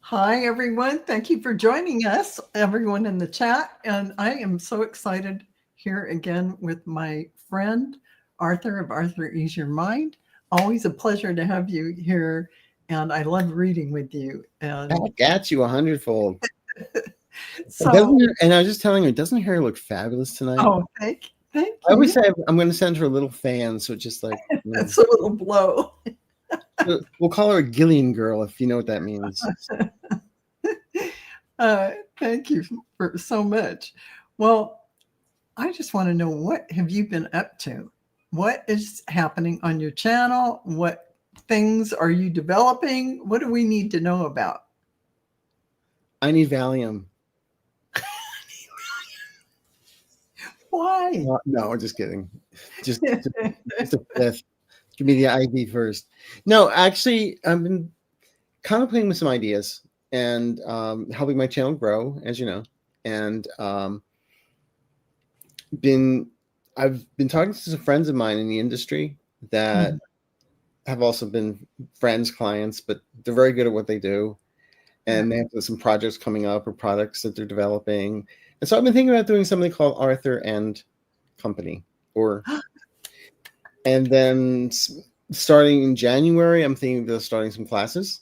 Hi, everyone. Thank you for joining us, everyone in the chat. And I am so excited here again with my friend, Arthur of Arthur Ease Your Mind. Always a pleasure to have you here. And I love reading with you. And Back at you 100-fold. so, And I was just telling her, doesn't her look fabulous tonight? oh, thank I you. always say I'm going to send her a little fan, so just like That's a little blow. we'll call her a Gillian girl if you know what that means. Thank you for so much. Well, I just want to know, what have you been up to? What is happening on your channel? What things are you developing? What do we need to know about? I need Valium. Why? No, just kidding. Just a fifth. Give me the ID first. No, actually, I've been contemplating with some ideas and helping my channel grow, as you know, and I've been talking to some friends of mine in the industry that have also been friends, clients, but they're very good at what they do. And they have some projects coming up or products that they're developing. And so I've been thinking about doing something called Arthur and Company, and then starting in January, I'm thinking of starting some classes.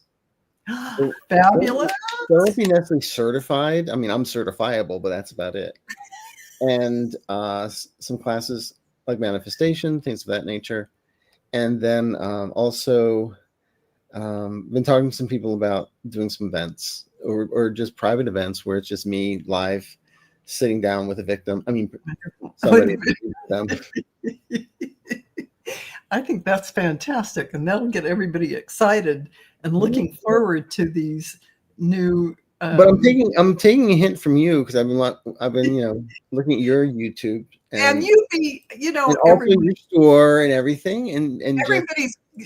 Fabulous. They won't be necessarily certified. I mean, I'm certifiable, but that's about it. And some classes like manifestation, things of that nature. And then also been talking to some people about doing some events or just private events where it's just me live sitting down with a victim. I mean, somebody them. I think that's fantastic, and that'll get everybody excited and looking forward to these new. But I'm taking a hint from you because I've been looking at your YouTube and you be and also your store and everything and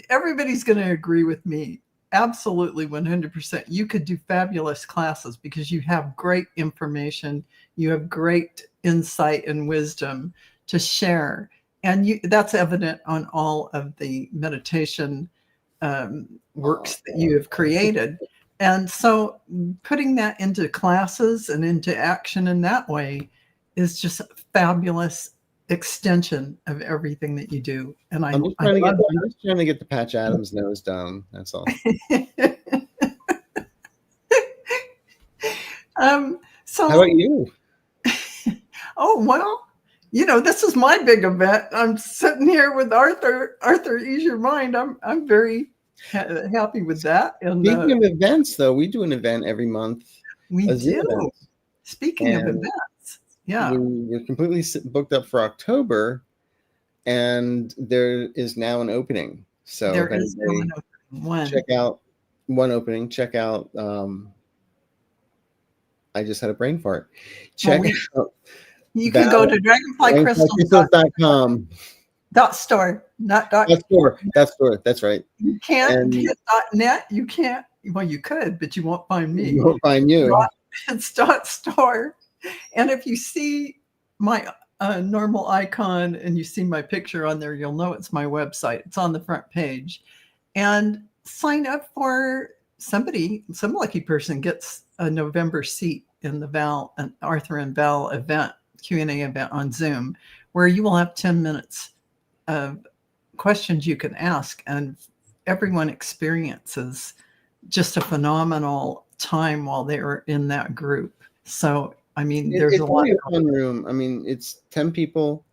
everybody's going to agree with me. Absolutely, 100%. You could do fabulous classes because you have great information, you have great insight and wisdom to share, and that's evident on all of the meditation works that you have created. And so putting that into classes and into action in that way is just a fabulous extension of everything that you do. And I'm just trying to get the Patch Adams nose down. That's all. So how about you? Oh, well, this is my big event. I'm sitting here with Arthur Ease Your Mind. I'm very happy with that. And speaking of events, though, we do an event every month. We do. Speaking of events, yeah, we're completely booked up for October, and there is now an opening. So there is now an opening. Check out one opening. Check out. I just had a brain fart. Check out. You can go to dragonflycrystals.com. .store, not .store. That's right. You can't hit .net. You can't. Well, you could, but you won't find me. You won't find you. It's .store. And if you see my normal icon and you see my picture on there, you'll know it's my website. It's on the front page. And sign up for some lucky person gets a November seat in the Arthur and Val event, Q&A event on Zoom, where you will have 10 minutes of questions you can ask, and everyone experiences just a phenomenal time while they're in that group. So, I mean, there's a lot of fun room. I mean, it's 10 people,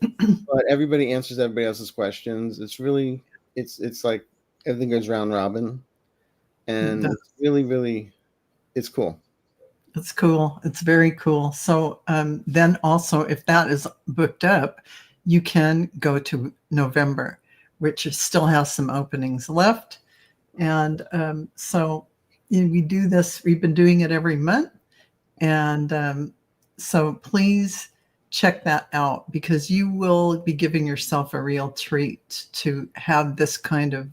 but everybody answers everybody else's questions. It's really, it's like everything goes round robin, and it's really, really, it's cool. It's cool. It's very cool. So then also, if that is booked up, you can go to November, which still has some openings left. And so we do this. We've been doing it every month. And so please check that out, because you will be giving yourself a real treat to have this kind of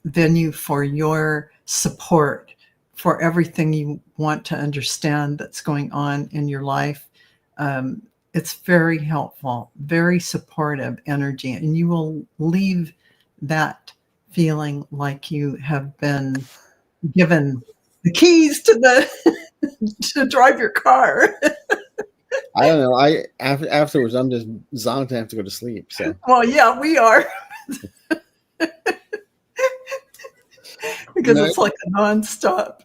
venue for your support for everything you want to understand that's going on in your life. It's very helpful, very supportive energy, and you will leave that feeling like you have been given the keys to to drive your car. I don't know. Afterwards, I'm just zonked and have to go to sleep. So, Well, yeah, we are. Because no, it's like a nonstop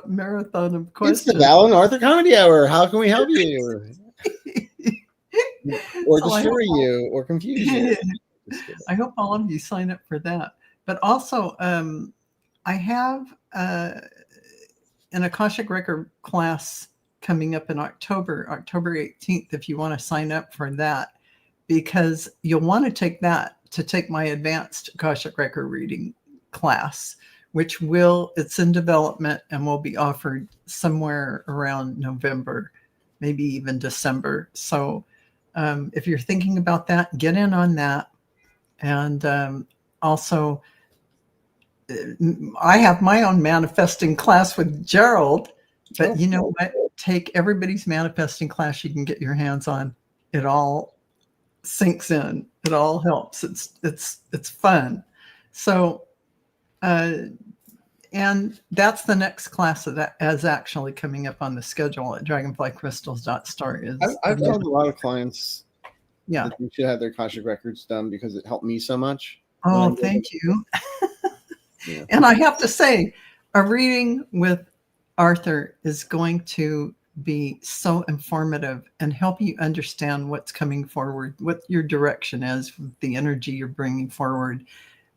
marathon of it's the questions. Val and Arthur Comedy Hour. How can we help you? Or So destroy you, or confuse you. I hope all of you sign up for that. But also, I have an Akashic Record class coming up in October 18th, if you want to sign up for that, because you'll want to take that to take my advanced Akashic Record reading class, which it's in development and will be offered somewhere around November, maybe even December. So if you're thinking about that, get in on that. And also, I have my own manifesting class with Gerald, but you know what? Take everybody's manifesting class you can get your hands on. It all sinks in. It all helps. It's fun. So, and that's the next class that is actually coming up on the schedule at dragonflycrystals.store. I've told a lot of clients yeah. that they should have their Akashic records done because it helped me so much. Oh, thank you. Yeah. And I have to say, a reading with Arthur is going to be so informative and help you understand what's coming forward, what your direction is, the energy you're bringing forward,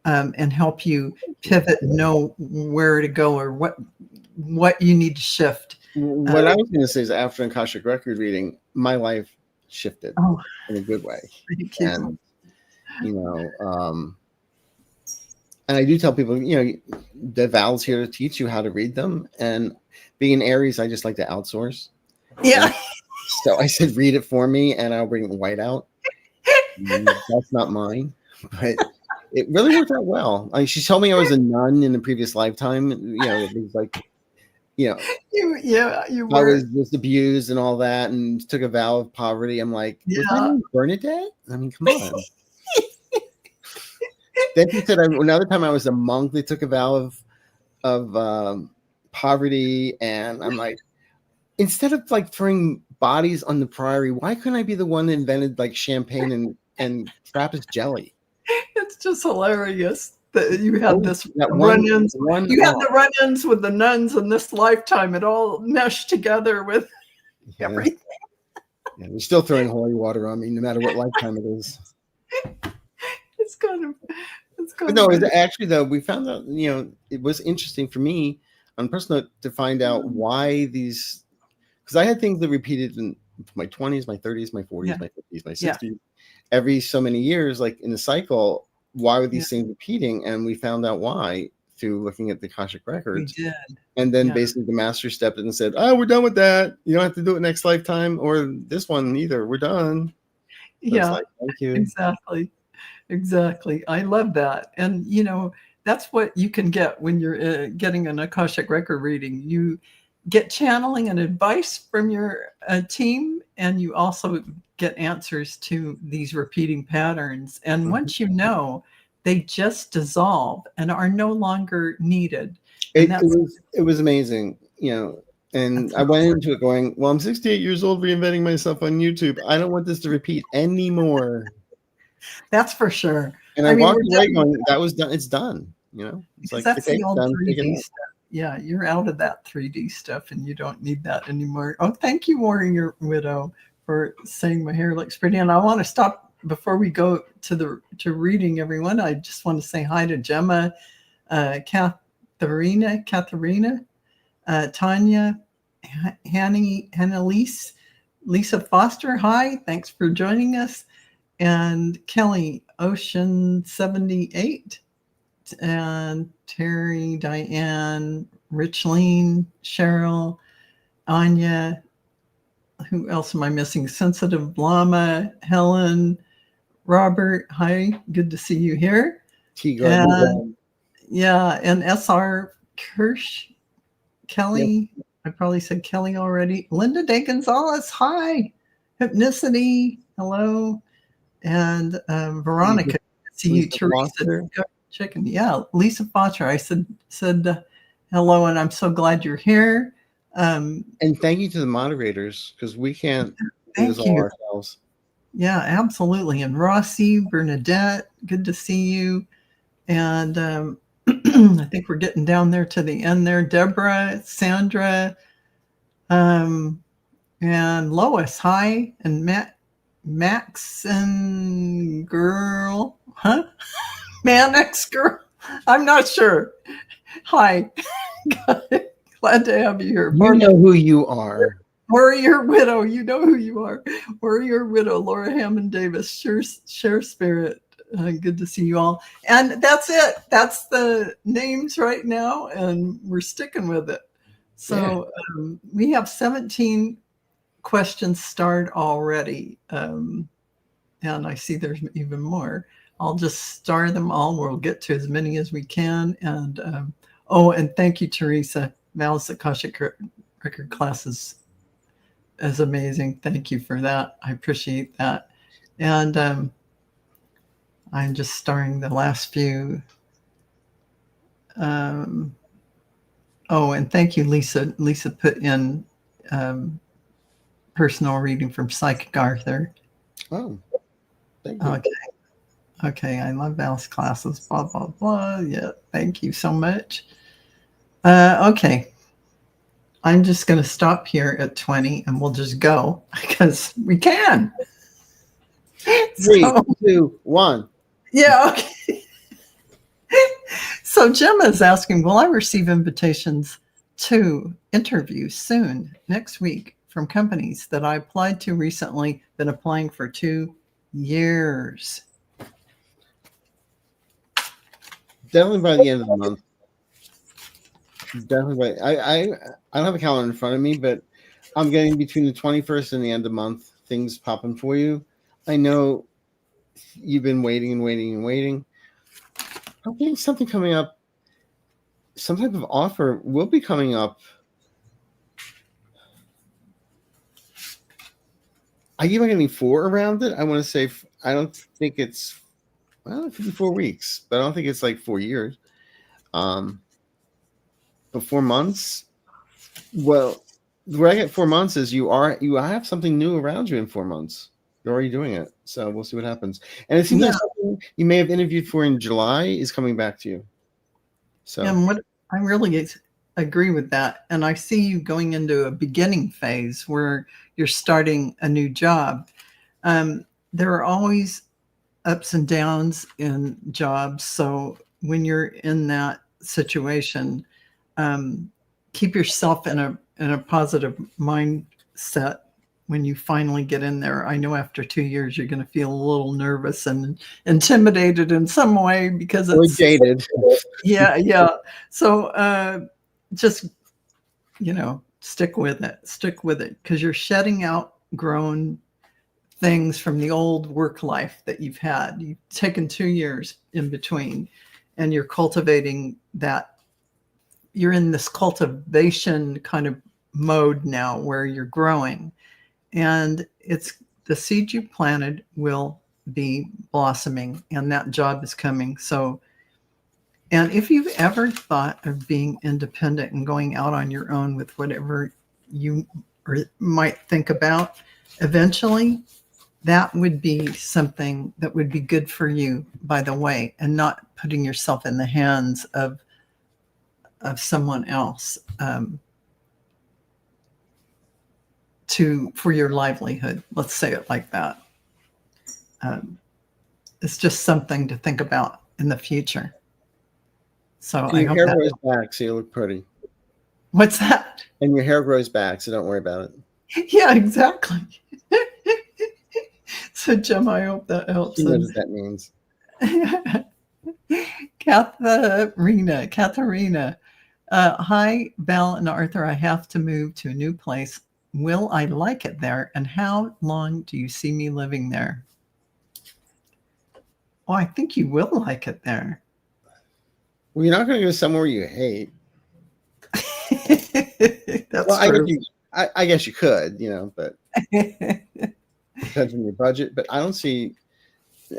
and help you pivot and know where to go or what you need to shift. What I was going to say is after an Akashic record reading, my life shifted in a good way. And, and I do tell people, the Val's here to teach you how to read them. And being an Aries, I just like to outsource. Yeah. So I said, read it for me and I'll bring the white out. That's not mine. But it really worked out well. She told me I was a nun in a previous lifetime. It was like, you were. I was just abused and all that and took a vow of poverty. I'm like, was my name Bernadette? I mean, come on. Then she said another time I was a monk. They took a vow of poverty, and I'm like, instead of like throwing bodies on the priory, why couldn't I be the one that invented like champagne and Trappist jelly? It's just hilarious that you had this run-ins. You had the run-ins with the nuns in this lifetime. It all meshed together with everything. Yeah, they're still throwing holy water on me, no matter what lifetime it is. It's kind of. Actually, though, we found out, it was interesting for me on personal to find out why these, because I had things that repeated in my 20s, my 30s, my 40s, my 50s, my 60s, every so many years, like in the cycle. Why were these things repeating? And we found out why through looking at the Akashic records. We did. And then basically the master stepped in and said, "Oh, we're done with that. You don't have to do it next lifetime or this one either. We're done." So like, thank you. Exactly. I love that. And, that's what you can get when you're getting an Akashic record reading. You get channeling and advice from your team, and you also get answers to these repeating patterns. And once you know, they just dissolve and are no longer needed. It was amazing, and I went into it going, well, I'm 68 years old reinventing myself on YouTube. I don't want this to repeat anymore. That's for sure. And I walked away going, that was done. It's done. It's like, that's okay, the old done, 3D stuff. Yeah, you're out of that 3D stuff and you don't need that anymore. Oh, thank you, Warrior Widow, for saying my hair looks pretty. And I want to stop before we go to reading everyone. I just want to say hi to Gemma, Katharina, Tanya, Hannelise, Lisa Foster. Hi, thanks for joining us. And Kelly, Ocean 78. And Terry, Diane, Richleen, Cheryl, Anya. Who else am I missing? Sensitive Llama, Helen, Robert. Hi, good to see you here. And SR Kirsch, Kelly. Yeah. I probably said Kelly already. Linda Day Gonzalez. Hi. Hypnicity. Hello. And Veronica. See you, Teresa. chicken. Yeah, Lisa Foster. I said hello, and I'm so glad you're here. And thank you to the moderators, because we can't do this Thank all you. ourselves. Yeah, absolutely. And Rossi, Bernadette, good to see you. And I think we're getting down there to the end there. Deborah, Sandra, and Lois, hi. And Max and girl, huh? Manex girl. I'm not sure. Hi. Glad to have you here. You know who you are. Warrior Widow, you know who you are. Warrior Widow, Laura Hammond Davis, share spirit. Good to see you all. And that's it. That's the names right now, and we're sticking with it. So we have 17 questions starred already. And I see there's even more. I'll just star them all. We'll get to as many as we can. And and thank you, Teresa. Val's Akashic record classes is amazing. Thank you for that. I appreciate that. And I'm just starring the last few. And thank you, Lisa. Lisa put in personal reading from Psychic Arthur. Oh, thank you. Okay. I love Val's classes. Blah, blah, blah. Yeah. Thank you so much. Okay. I'm just going to stop here at 20 and we'll just go because we can. 3, 2, 1. Yeah. Okay. So Gemma is asking, will I receive invitations to interview soon, next week, from companies that I applied to recently, been applying for 2 years? Definitely by the end of the month. Definitely. I don't have a calendar in front of me, but I'm getting between the 21st and the end of the month, things popping for you. I know you've been waiting and waiting and waiting. I'm getting something coming up. Some type of offer will be coming up. I keep on getting 4 around it. I want to say, I don't think it's, well, it could be 4 weeks, but I don't think it's like 4 years. But 4 months, well, where I get 4 months is you have something new around you in 4 months. You're already doing it, so we'll see what happens. And it seems like something you may have interviewed for in July is coming back to you. So, and what I really agree with that, and I see you going into a beginning phase where you're starting a new job. There are always ups and downs in jobs, so when you're in that situation, keep yourself in a positive mindset when you finally get in there. I know after 2 years you're going to feel a little nervous and intimidated in some way because it's dated. Yeah. So just stick with it because you're shedding outgrown things from the old work life that you've had. You've taken 2 years in between, and you're cultivating that. You're in this cultivation kind of mode now where you're growing, and it's the seed you planted will be blossoming, and that job is coming. So, and if you've ever thought of being independent and going out on your own with whatever you might think about, eventually that would be something that would be good for you, by the way, and not putting yourself in the hands of someone else for your livelihood. Let's say it like that. It's just something to think about in the future. So and your hair grows back, so you look pretty. What's that? And your hair grows back, so don't worry about it. Yeah, exactly. So, Jim, I hope that helps. You know what that means. Katharina. Hi, Val and Arthur. I have to move to a new place. Will I like it there? And how long do you see me living there? Oh, I think you will like it there. Well, you're not going to go somewhere you hate. That's true. I guess you could, but depends on your budget. But I don't see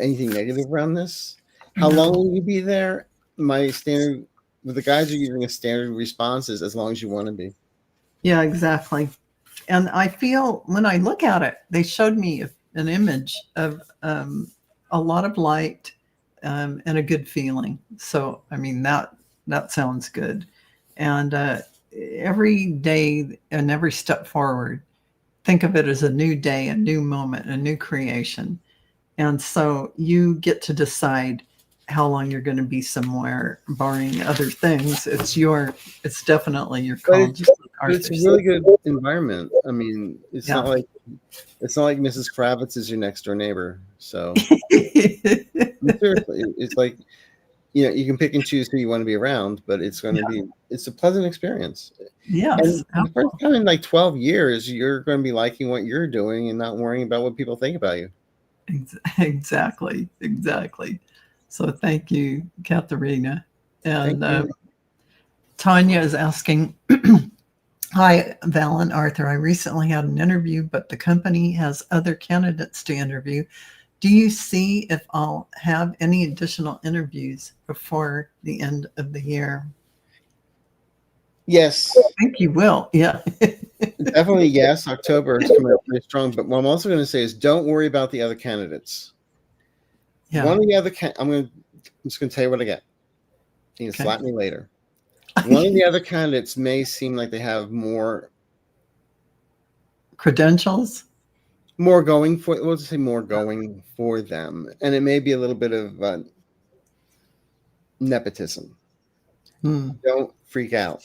anything negative around this. How long No. will you be there? My standard, the guys are using a standard response is as long as you want to be. Yeah, exactly. And I feel when I look at it, they showed me an image of a lot of light and a good feeling. So, I mean, that sounds good. And every day and every step forward, think of it as a new day, a new moment, a new creation. And so you get to decide how long you're going to be somewhere, barring other things. It's definitely your But call, just like it's Arthur a said. really good environment. I mean, Yeah. it's not like Mrs. Kravitz is your next door neighbor. So seriously, it's like, you can pick and choose who you want to be around, but Yeah. it's a pleasant experience. Yes. And for the first time in like 12 years, you're going to be liking what you're doing and not worrying about what people think about you. Exactly. Exactly. So thank you, Katharina. Thank And you. Tanya is asking, hi, Val and Arthur. I recently had an interview, but the company has other candidates to interview. Do you see if I'll have any additional interviews before the end of the year? Yes, I think you will. Yeah. definitely. Yes, October is coming up pretty strong. But what I'm also going to say is don't worry about the other candidates. Yeah. One of the other, I'm just going to tell you what I get. You can Okay. slap me later. One of the other candidates may seem like they have more Credentials? going for, we'll just say more going for them. And it may be a little bit of nepotism. Hmm. Don't freak out.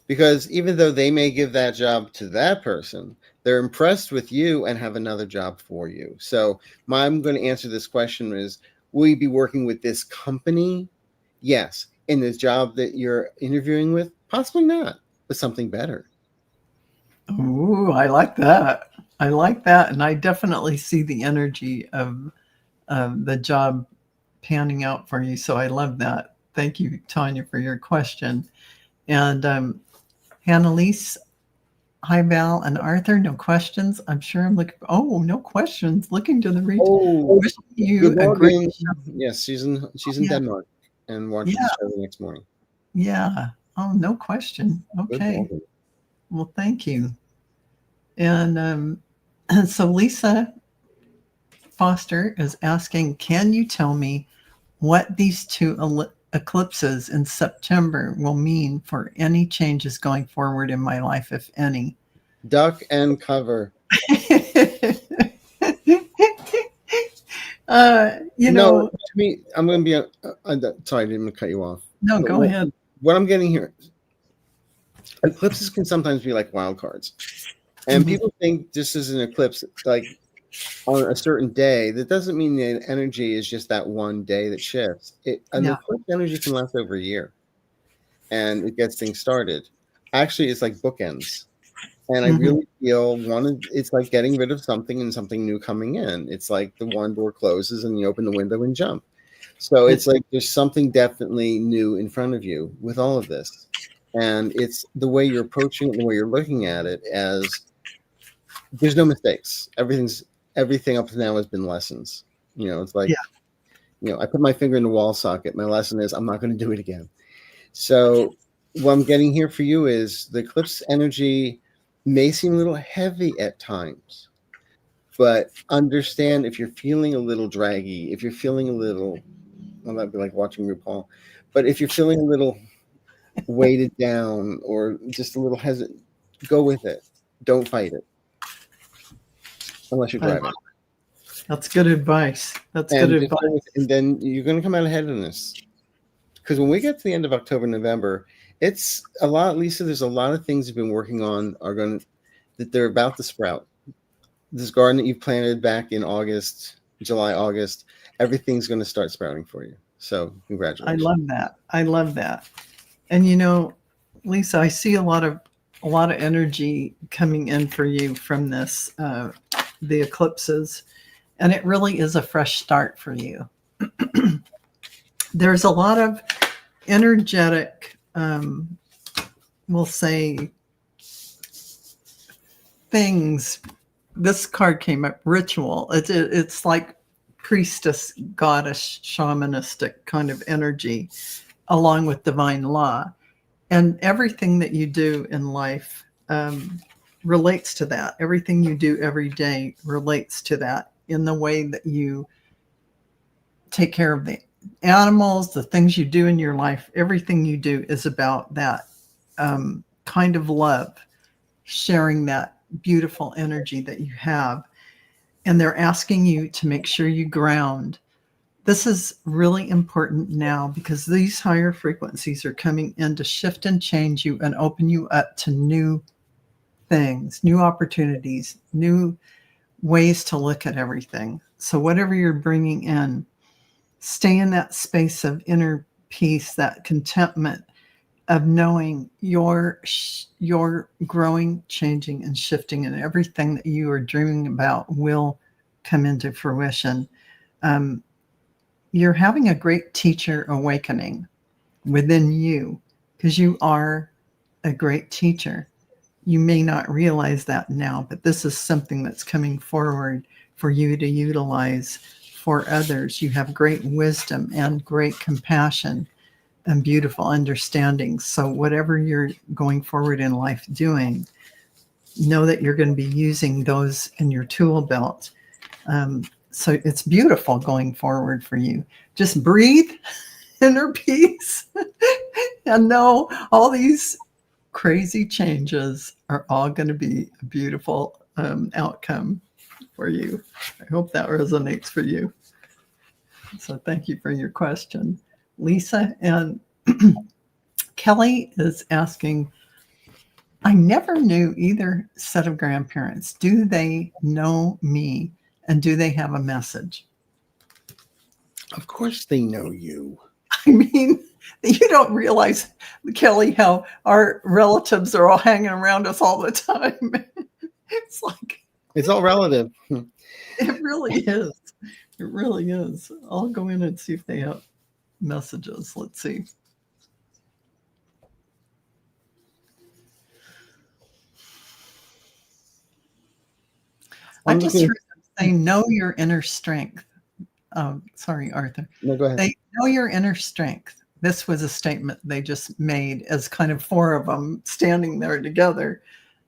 Because even though they may give that job to that person, they're impressed with you and have another job for you. So I'm going to answer this question is, will you be working with this company? Yes. In this job that you're interviewing with? Possibly not, but something better. Ooh, I like that. I like that. And I definitely see the energy of the job panning out for you. So I love that. Thank you, Tanya, for your question. And Annalise, hi, Val and Arthur. No questions. I'm sure I'm looking. Oh, no questions. Looking to the region. Oh, Wishing you good a great morning. show. Yes, she's in Yeah. Denmark and watches the Yeah. show the next morning. Yeah. Oh, no question. Good Okay. morning. Well, thank you. And so Lisa Foster is asking, can you tell me what these two eclipses in September will mean for any changes going forward in my life, if any? Duck and cover. You No, know, to me, I'm going to be. Sorry, I didn't cut you off. no, But go ahead. what I'm getting here, eclipses can sometimes be like wild cards, and Mhm. people think this is an eclipse like on a certain day. That doesn't mean the energy is just that one day that shifts. An Yeah. eclipse energy can last over a year, and it gets things started. Actually, it's like bookends. And I Mhm. really feel it's like getting rid of something and something new coming in. It's like the one door closes and you open the window and jump. So it's It, like there's something definitely new in front of you with all of this. And it's the way you're approaching it and the way you're looking at it as there's no mistakes. Everything up to now has been lessons. It's like, yeah. I put my finger in the wall socket. My lesson is I'm not going to do it again. So what I'm getting here for you is the eclipse energy may seem a little heavy at times, but understand if you're feeling a little draggy, if you're feeling a little, well, that'd be like watching RuPaul, but if you're feeling a little weighted down or just a little hesitant, go with it. Don't fight it unless you're I, driving. that's good advice. That's good And just advice. go with it, and then you're going to come out ahead in this. Because when we get to the end of October, November, it's a lot, Lisa, there's a lot of things you've been working on that they're about to sprout. This garden that you planted back in July, August, everything's going to start sprouting for you. So I congratulations. love that. I love that. And you know, Lisa, I see a lot of energy coming in for you from this, the eclipses, and it really is a fresh start for you. There's a lot of energetic, we'll say, things. This card came up, ritual. It's like priestess, goddess, shamanistic kind of energy, along with divine law. And everything that you do in life relates to that. Everything you do every day relates to that in the way that you take care of the animals, the things you do in your life. Everything you do is about that kind of love, sharing that beautiful energy that you have. And they're asking you to make sure you ground. This is really important now because these higher frequencies are coming in to shift and change you and open you up to new things, new opportunities, new ways to look at everything. So whatever you're bringing in, stay in that space of inner peace, that contentment of knowing you're growing, changing, and shifting, and everything that you are dreaming about will come into fruition. You're having a great teacher awakening within you because you are a great teacher. You may not realize that now, but this is something that's coming forward for you to utilize for others. You have great wisdom and great compassion and beautiful understanding. So whatever you're going forward in life doing, know that you're going to be using those in your tool belt. So it's beautiful going forward for you. Just breathe, inner peace, and know all these crazy changes are all going to be a beautiful outcome for you. I hope that resonates for you. So thank you for your question, Lisa. And Kelly is asking, I never knew either set of grandparents. Do they know me? And do they have a message? Of course they know you. I mean, you don't realize, Kelly, how our relatives are all hanging around us all the time. It's like, It's all relative. it really is. It really is. I'll go in and see if they have messages. Let's see. I just heard them say, know your inner strength. Sorry, Arthur. No, go ahead. They know your inner strength. This was a statement they just made as kind of four of them standing there together,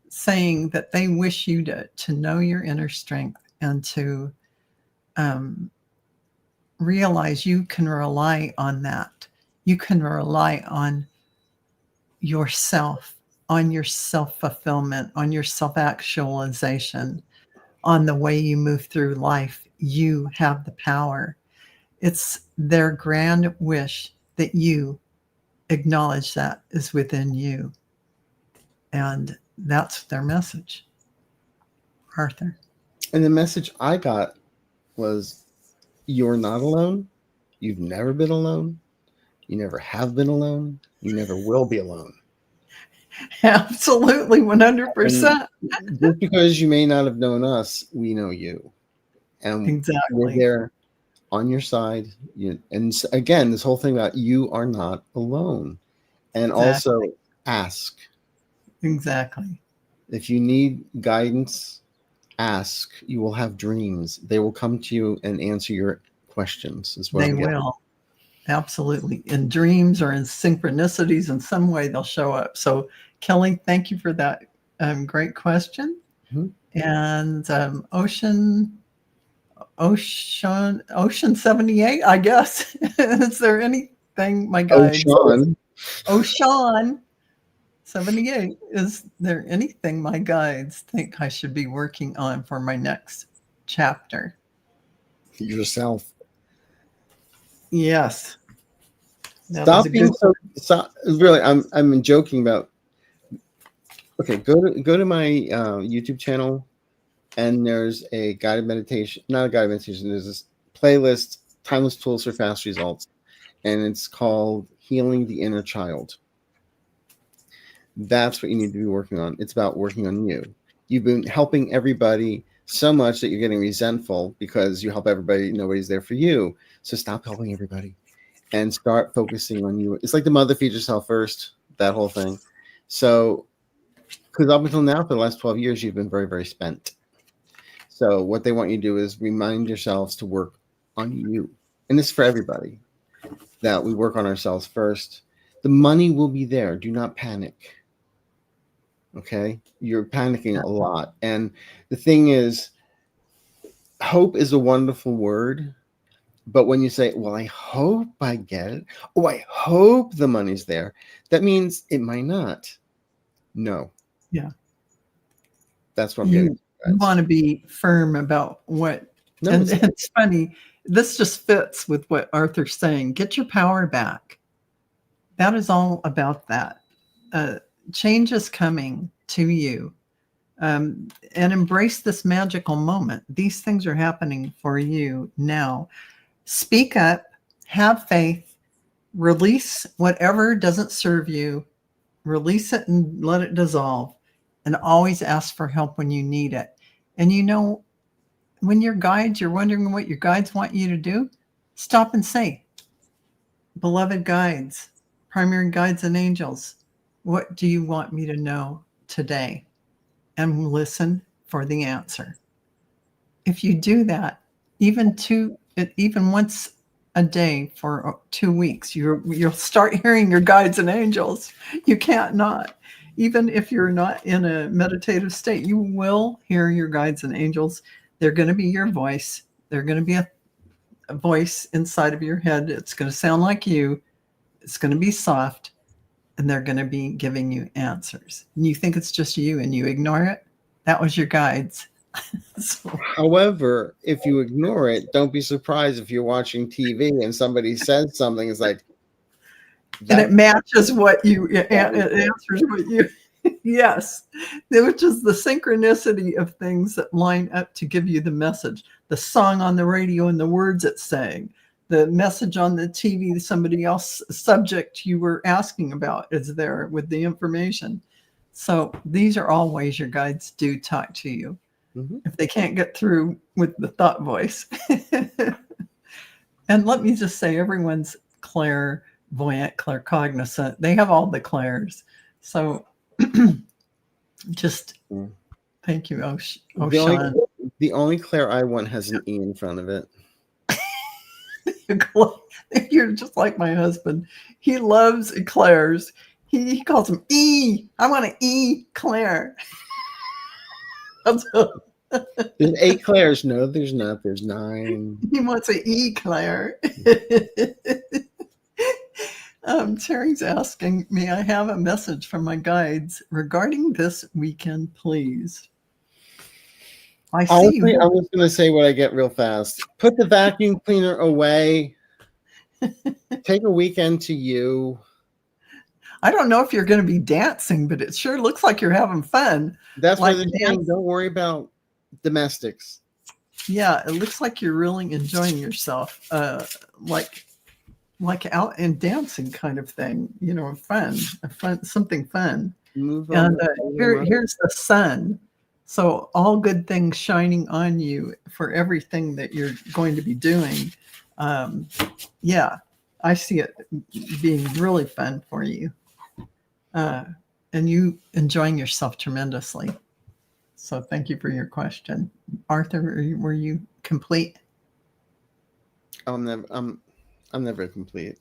saying that they wish you to know your inner strength and to realize you can rely on that. You can rely on yourself, on your self-fulfillment, on your self-actualization, on the way you move through life. You have the power. It's their grand wish that you acknowledge that is within you. And that's their message. Arthur. And the message I got was, you're not alone. You've never been alone. You never have been alone. You never will be alone. Absolutely, 100%. And just because you may not have known us, we know you. And exactly. We're there on your side. And again, this whole thing about you are not alone. And exactly. Also ask. Exactly. If you need guidance, ask. You will have dreams. They will come to you and answer your questions. Is what they will. Absolutely. In dreams or in synchronicities, in some way they'll show up. So Kelly, thank you for that great question. Mm-hmm. And Ocean 78, I guess. Is there anything, my guides? Ocean 78. Is there anything my guides think I should be working on for my next chapter? Yourself. Yes. Stop being so. Stop. Really, I'm joking about. Okay, go to my YouTube channel, and there's a guided meditation. Not a guided meditation. There's this playlist, Timeless Tools for Fast Results, and it's called Healing the Inner Child. That's what you need to be working on. It's about working on you. You've been helping everybody so much that you're getting resentful because you help everybody. Nobody's there for you. So stop helping everybody and start focusing on you. It's like the mother feeds herself first, that whole thing. So, because up until now, for the last 12 years, you've been very, very spent. So what they want you to do is remind yourselves to work on you. And this is for everybody, that we work on ourselves first. The money will be there. Do not panic. Okay? You're panicking a lot. And the thing is, hope is a wonderful word. But when you say, well, I hope I get it. Oh, I hope the money's there. That means it might not. No. Yeah. That's what I'm getting. You want to be firm about what, No, and it's funny. This just fits with what Arthur's saying. Get your power back. That is all about that. Change is coming to you. And embrace this magical moment. These things are happening for you now. Speak up, have faith, release whatever doesn't serve you, release it and let it dissolve, and always ask for help when you need it. And you know, when your guides, you're wondering what your guides want you to do, stop and say, beloved guides, primary guides and angels, what do you want me to know today? And listen for the answer. If you do that, even once a day for 2 weeks, you'll start hearing your guides and angels. You can't not. Even if you're not in a meditative state, you will hear your guides and angels. They're going to be your voice. They're going to be a voice inside of your head. It's going to sound like you. It's going to be soft, and they're going to be giving you answers. And you think it's just you and you ignore it. That was your guides. So. However, if you ignore it, don't be surprised if you're watching TV and somebody says something. It's like, and it matches what you, it answers what you, yes, which is the synchronicity of things that line up to give you the message. The song on the radio and the words it's saying, the message on the TV, somebody else subject you were asking about is there with the information. So these are all ways your guides do talk to you. Mm-hmm. If they can't get through with the thought voice. And let me just say, everyone's clairvoyant, claircognizant. They have all the clairs. So just thank you, Oshan. The only clair I want has an E in front of it. You're just like my husband. He loves eclairs. He calls them E. I want an E Claire. There's 8 clairs. No, there's not. There's 9. He wants an E Claire. Terry's asking, may I have a message from my guides regarding this weekend, please? I was going to say what I get real fast. Put the vacuum cleaner away. Take a weekend to you. I don't know if you're going to be dancing, but it sure looks like you're having fun. That's why they're saying don't worry about domestics. Yeah, it looks like you're really enjoying yourself, like out and dancing kind of thing. You know, fun, something fun. And here's the sun. So all good things shining on you for everything that you're going to be doing. Yeah, I see it being really fun for you. And you enjoying yourself tremendously. So thank you for your question. Arthur, were you complete? I'm never complete.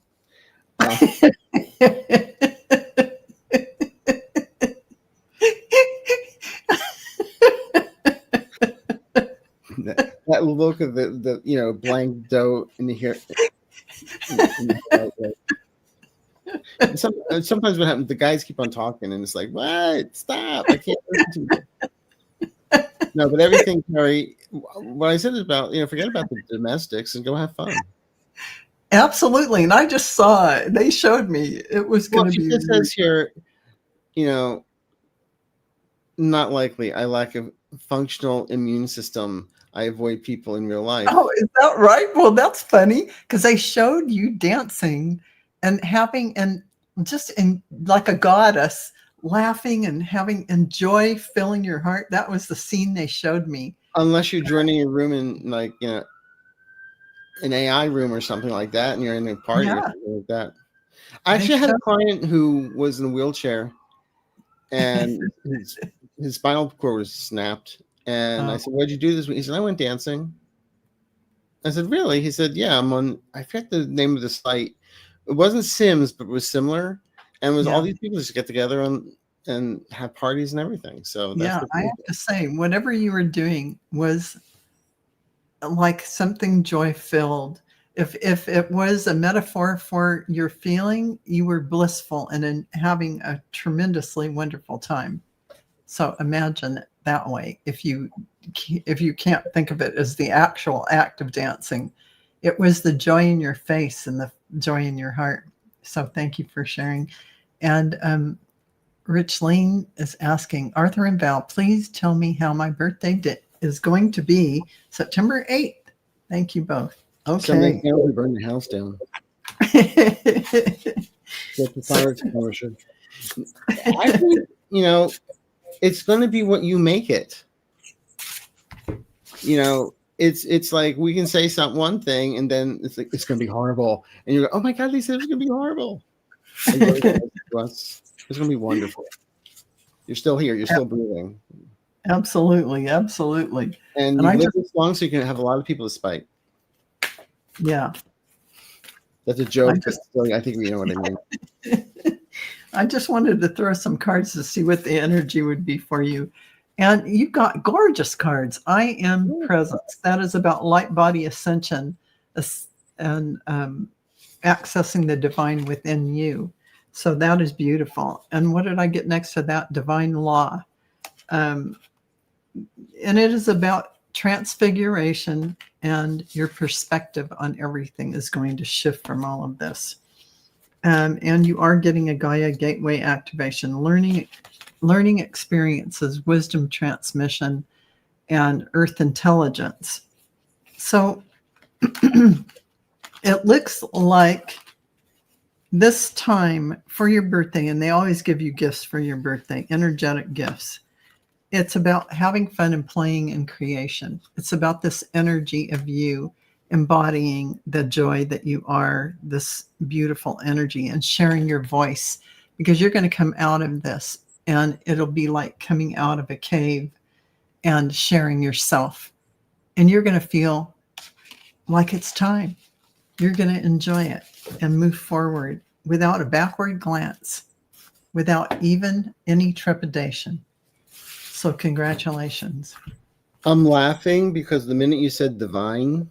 That look of the blank doe in the hair. Sometimes what happens, the guys keep on talking, and it's like, what? Stop! I can't listen to you. No, but everything, Terry. What I said is about forget about the domestics and go have fun. Absolutely, and I just saw it. They showed me it was going to be. It says here, not likely. I lack a functional immune system. I avoid people in real life. Oh, is that right? Well, that's funny because they showed you dancing and having like a goddess laughing and having joy filling your heart. That was the scene they showed me. Unless you're joining a room in an AI room or something like that, and you're in a party or something like that. I actually had a client who was in a wheelchair, and his spinal cord was snapped. And I said, "What'd you do this week?" He said, "I went dancing." I said, really? He said, yeah, I'm on, I forget the name of the site. It wasn't Sims, but it was similar. And it was all Yeah. these people just get together and have parties and everything. So that's Yeah. what I have to say, whatever you were doing was like something joy filled. If it was a metaphor for your feeling, you were blissful and in having a tremendously wonderful time. So imagine it that way. If you can't think of it as the actual act of dancing, it was the joy in your face and the joy in your heart. So thank you for sharing. And Rich Lane is asking, Arthur and Val, please tell me how my birthday is going to be September 8th. Thank you both. Somebody Okay. can't burn the house down. Get the fire extinguisher. I think, it's going to be what you make it. It's like we can say one thing and then it's like it's going to be horrible, and you go, oh my god, they said it was going to be horrible. It's going to be wonderful. You're still here. You're still breathing. Absolutely, absolutely. And you live this long, so you can have a lot of people to spite. Yeah. That's a joke, but still, I think you know what I mean. I just wanted to throw some cards to see what the energy would be for you. And you've got gorgeous cards. I am presence. That is about light body ascension and accessing the divine within you. So that is beautiful. And what did I get next to that? Divine law. And it is about transfiguration, and your perspective on everything is going to shift from all of this. And you are getting a Gaia gateway activation, learning experiences, wisdom transmission, and earth intelligence. So it looks like this time for your birthday, and they always give you gifts for your birthday, energetic gifts. It's about having fun and playing in creation. It's about this energy of you embodying the joy that you are, this beautiful energy, and sharing your voice, because you're going to come out of this and it'll be like coming out of a cave and sharing yourself. And you're going to feel like it's time. You're going to enjoy it and move forward without a backward glance, without even any trepidation. So congratulations. I'm laughing because the minute you said divine,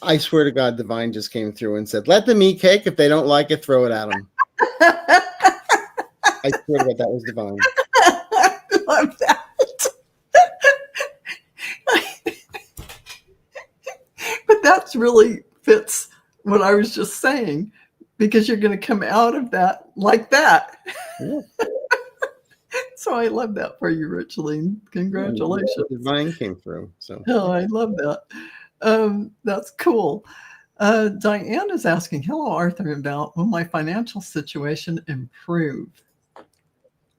I swear to God, divine just came through and said, let them eat cake. If they don't like it, throw it at them. I swear to God, that was divine. I love that. But that's really fits what I was just saying, because you're going to come out of that like that. Yeah. So I love that for you, Richline. Congratulations. Yeah, divine came through. So I love that. That's cool. Diane is asking, hello, Arthur and Val. Will my financial situation improve?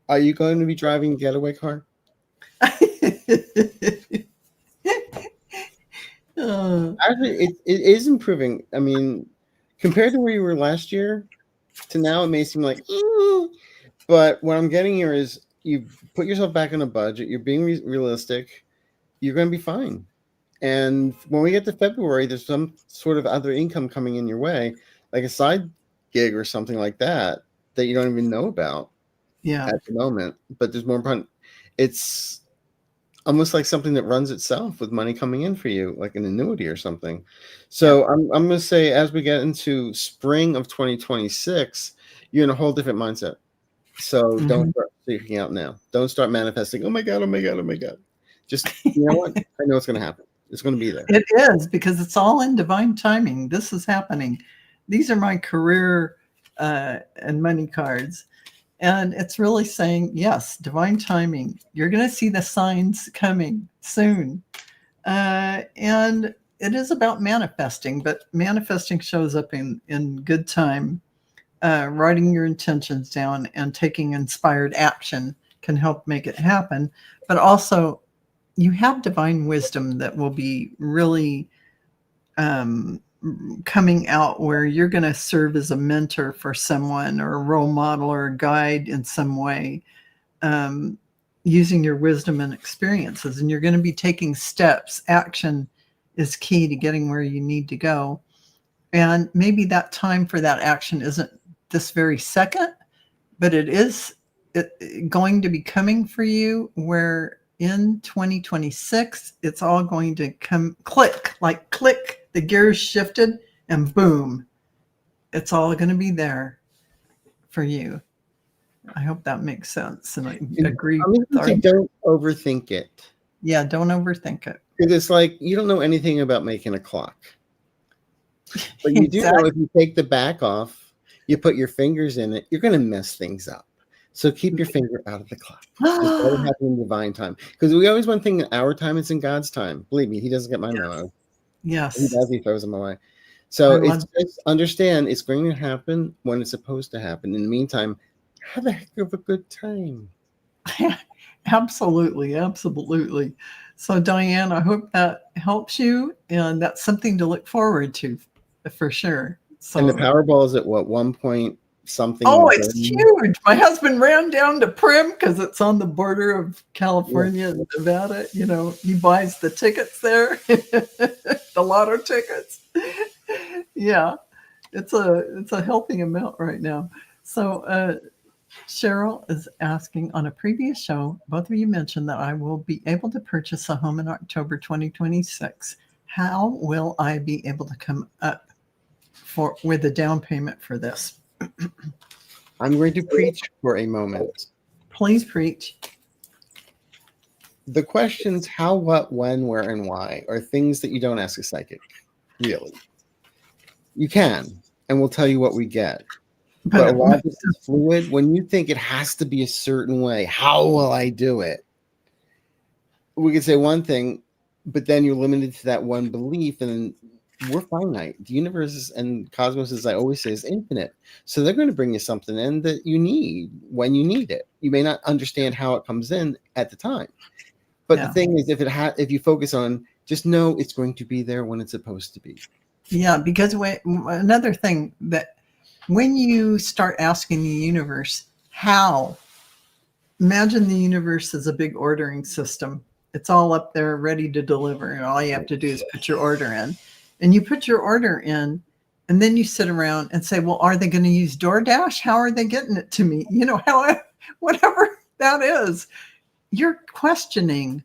Are you going to be driving a getaway car? Actually, it is improving. I mean, compared to where you were last year to now, it may seem like, but what I'm getting here is you put yourself back on a budget. You're being realistic. You're going to be fine. And when we get to February, there's some sort of other income coming in your way, like a side gig or something like that you don't even know about at the moment. But there's more important. It's almost like something that runs itself with money coming in for you, like an annuity or something. So I'm going to say, as we get into spring of 2026, you're in a whole different mindset. So don't start freaking out now. Don't start manifesting. Oh my God, oh my God, oh my God. Just, you know what? I know it's going to happen. It's going to be there. It is, because it's all in divine timing. This is happening. These are my career and money cards. And it's really saying, yes, divine timing. You're going to see the signs coming soon. And it is about manifesting, but manifesting shows up in good time. Writing your intentions down and taking inspired action can help make it happen. But also, you have divine wisdom that will be really coming out, where you're going to serve as a mentor for someone, or a role model, or a guide in some way, using your wisdom and experiences. And you're going to be taking steps, action is key to getting where you need to go. And maybe that time for that action isn't this very second, but it is going to be coming for you, where in 2026, it's all going to come click, like click, the gears shifted and boom, it's all going to be there for you. I hope that makes sense. And I agree. Don't overthink it. Yeah, don't overthink it. Because it's like, you don't know anything about making a clock. But you do know if you take the back off, you put your fingers in it, you're going to mess things up. So keep your finger out of the clock. Just let it happen in divine time. Because we always want to think in our time, it's in God's time. Believe me, he doesn't get my memo. Yes. He does, he throws them away. So it's just understand it's going to happen when it's supposed to happen. In the meantime, have a heck of a good time. Absolutely, absolutely. So Diane, I hope that helps you, and that's something to look forward to for sure. So, and the Powerball is at what, 1 point something? Oh, it's huge. My husband ran down to Prim because it's on the border of California and Nevada. You know, he buys the tickets there, the lotto tickets. Yeah, it's a healthy amount right now. So Cheryl is asking, on a previous show, both of you mentioned that I will be able to purchase a home in October 2026. How will I be able to come up with a down payment for this? I'm going to preach for a moment. Please preach. The questions how, what, when, where, and why are things that you don't ask a psychic, really. You can, and we'll tell you what we get. But a lot of this is fluid. When you think it has to be a certain way, how will I do it? We can say one thing, but then you're limited to that one belief, and we're finite. The universe and cosmos, as I always say, is infinite. So they're going to bring you something in that you need when you need it. You may not understand how it comes in at the time. But the thing is, if you focus on, just know it's going to be there when it's supposed to be. Yeah, because another thing that when you start asking the universe how, imagine the universe is a big ordering system. It's all up there ready to deliver. And all you have to do is put your order in. And you put your order in, and then you sit around and say, well, are they going to use DoorDash? How are they getting it to me? You know, whatever that is, you're questioning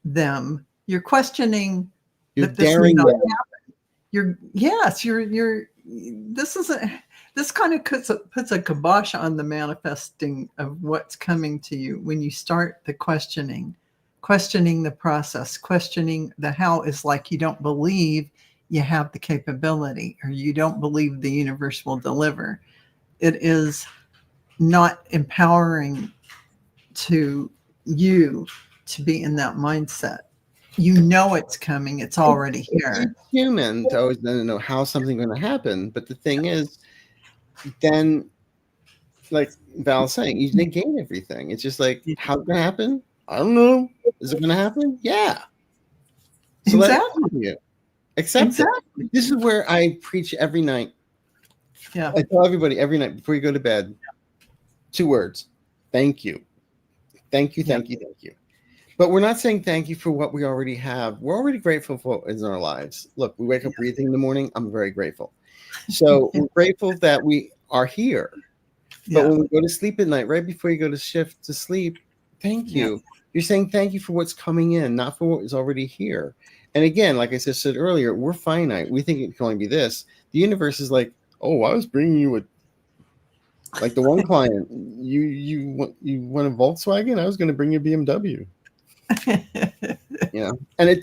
them. You're questioning that this may not happen. This kind of puts a kibosh on the manifesting of what's coming to you when you start the questioning the process, questioning the how is like you don't believe you have the capability, or you don't believe the universe will deliver. It is not empowering to you to be in that mindset. You know it's coming. It's already here. It's human to always know how something's going to happen. But the thing is, then, like Val's saying, you negate everything. It's just like, how's it going to happen? I don't know. Is it going to happen? Yeah. So exactly. Let you accept it. This is where I preach every night. Yeah. I tell everybody every night before you go to bed, 2 words: thank you. Thank you, thank you, thank you. But we're not saying thank you for what we already have. We're already grateful for what's in our lives. Look, we wake up breathing in the morning. I'm very grateful. So we're grateful that we are here. But when we go to sleep at night, right before you go to shift to sleep, thank you. You're saying thank you for what's coming in, not for what is already here. And again, like I said earlier, we're finite. We think it can only be this. The universe is like, oh, I was bringing you like the one client, you want a Volkswagen? I was going to bring you a BMW. And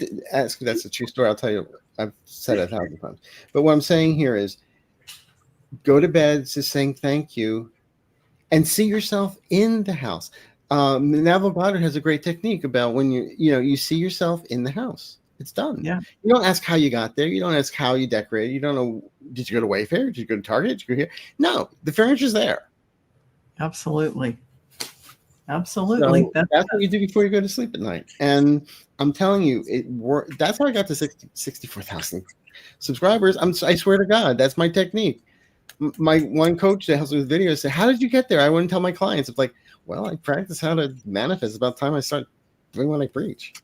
that's a true story. I'll tell you, I've said it 1,000 times. But what I'm saying here is, go to bed just saying thank you, and see yourself in the house. Neville Goddard has a great technique about when you see yourself in the house. It's done. Yeah. You don't ask how you got there. You don't ask how you decorated. You don't know, did you go to Wayfair? Did you go to Target? Did you go here? No, the furniture's there. Absolutely. So that's what you do before you go to sleep at night. And I'm telling you, that's how I got to 64,000 subscribers. I swear to God, that's my technique. My one coach that helps me with videos said, how did you get there? I wouldn't tell my clients. It's like, well, I practice how to manifest. It's about time I start doing what I preach.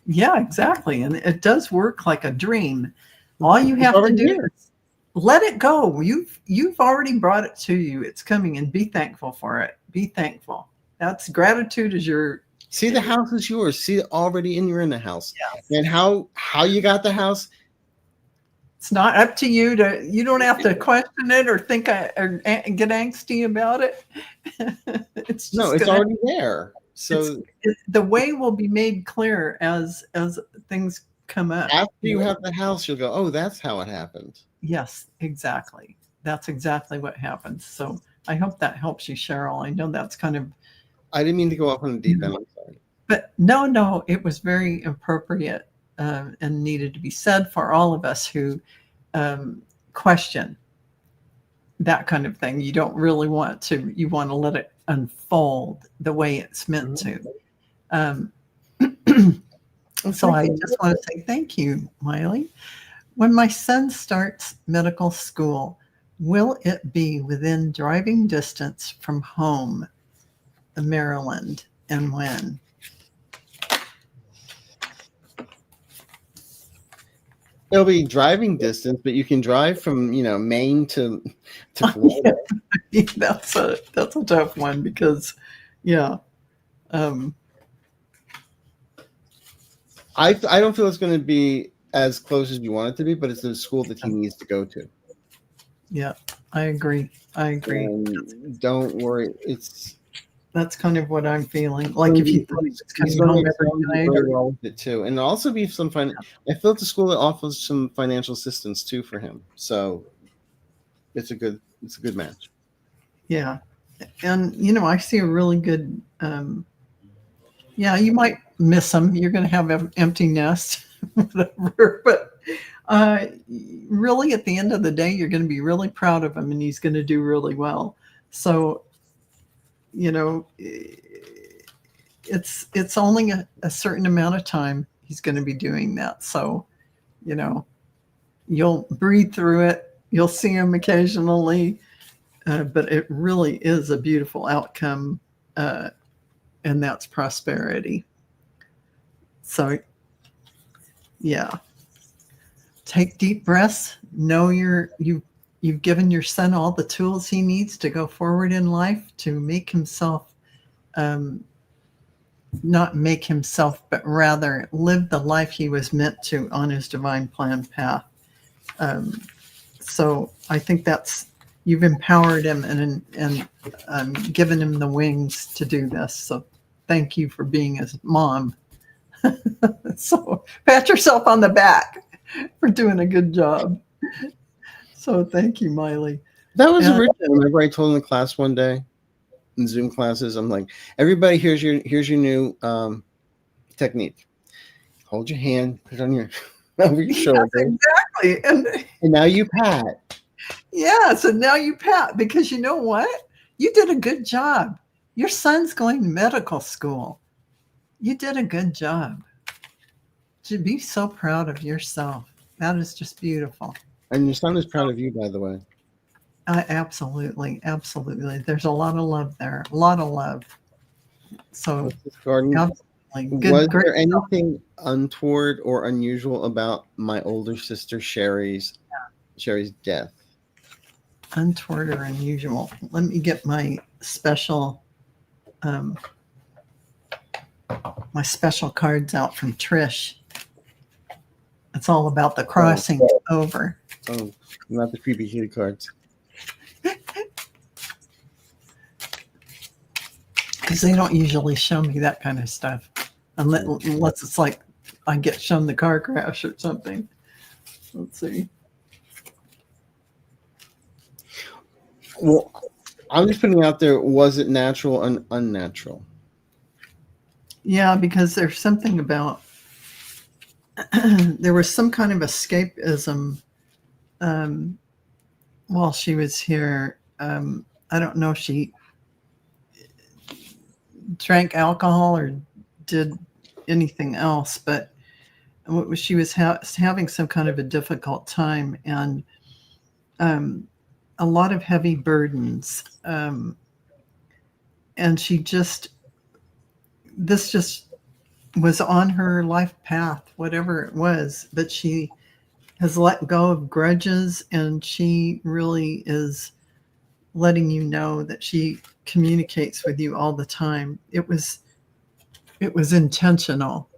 Yeah, exactly. And it does work like a dream. All you It's have to already do here. is let it go. You've already brought it to you. It's coming, and be thankful for it. Be thankful. That's gratitude is your See, the house is yours. See it already in, you're in the house. yes. And how you got the house, It's not up to you to you don't have to question it or think or get angsty about it. It's no, just it's gonna already there. So the way will be made clear as things come up. after you have the house, you'll go, oh, that's how it happened. Yes, exactly. That's exactly what happens. So I hope that helps you, Cheryl. I know that's kind of, I didn't mean to go off on a deep end. I'm sorry. but no, it was very appropriate and needed to be said for all of us who question that kind of thing. You don't really want to, you want to let it unfold the way it's meant to. So I just want to say thank you, Miley. When my son starts medical school, will it be within driving distance from home, Maryland, and when? It'll be driving distance, but you can drive from Maine to Florida. Yeah, that's a tough one because, yeah, I don't feel it's going to be as close as you want it to be, but it's the school that he needs to go to. yeah, I agree. And don't worry, That's kind of what I'm feeling. Like if you thought he was coming home every night, well with it too, and also be some fun. I feel it's a school that offers some financial assistance too for him, so it's a good match. yeah, and I see a really good. Yeah, you might miss him. You're going to have an empty nest, whatever. But really, at the end of the day, you're going to be really proud of him, and he's going to do really well. So, it's only a certain amount of time he's going to be doing that. So, you'll breathe through it. You'll see him occasionally, but it really is a beautiful outcome. And that's prosperity. So, yeah, take deep breaths. Know you've given your son all the tools he needs to go forward in life to make himself, not make himself, but rather live the life he was meant to on his divine plan path. So I think you've empowered him and given him the wings to do this. So thank you for being his mom. So pat yourself on the back for doing a good job. So thank you, Miley. That was original. Remember I told in the class one day in Zoom classes, I'm like, everybody, here's your new technique. Hold your hand, put it on your over your shoulder. Yes, exactly. And now you pat. Yeah, so now you pat, because you know what? You did a good job. Your son's going to medical school. You did a good job. You should be so proud of yourself. That is just beautiful. And your son is proud of you, by the way. Absolutely. There's a lot of love there. A lot of love. So, absolutely. Was there anything untoward or unusual about my older sister Sherry's death? Untoward or unusual? Let me get my special cards out from Trish. It's all about the crossing over. Oh, not the creepy kitty cards. Because they don't usually show me that kind of stuff unless it's like I get shown the car crash or something. Let's see. Well, I'm just putting out there, was it natural and unnatural? Yeah, because there's something about there was some kind of escapism while she was here. I don't know if she drank alcohol or did anything else, but she was having some kind of a difficult time and a lot of heavy burdens. And this just was on her life path, whatever it was, but she has let go of grudges, and she really is letting you know that she communicates with you all the time. It was intentional.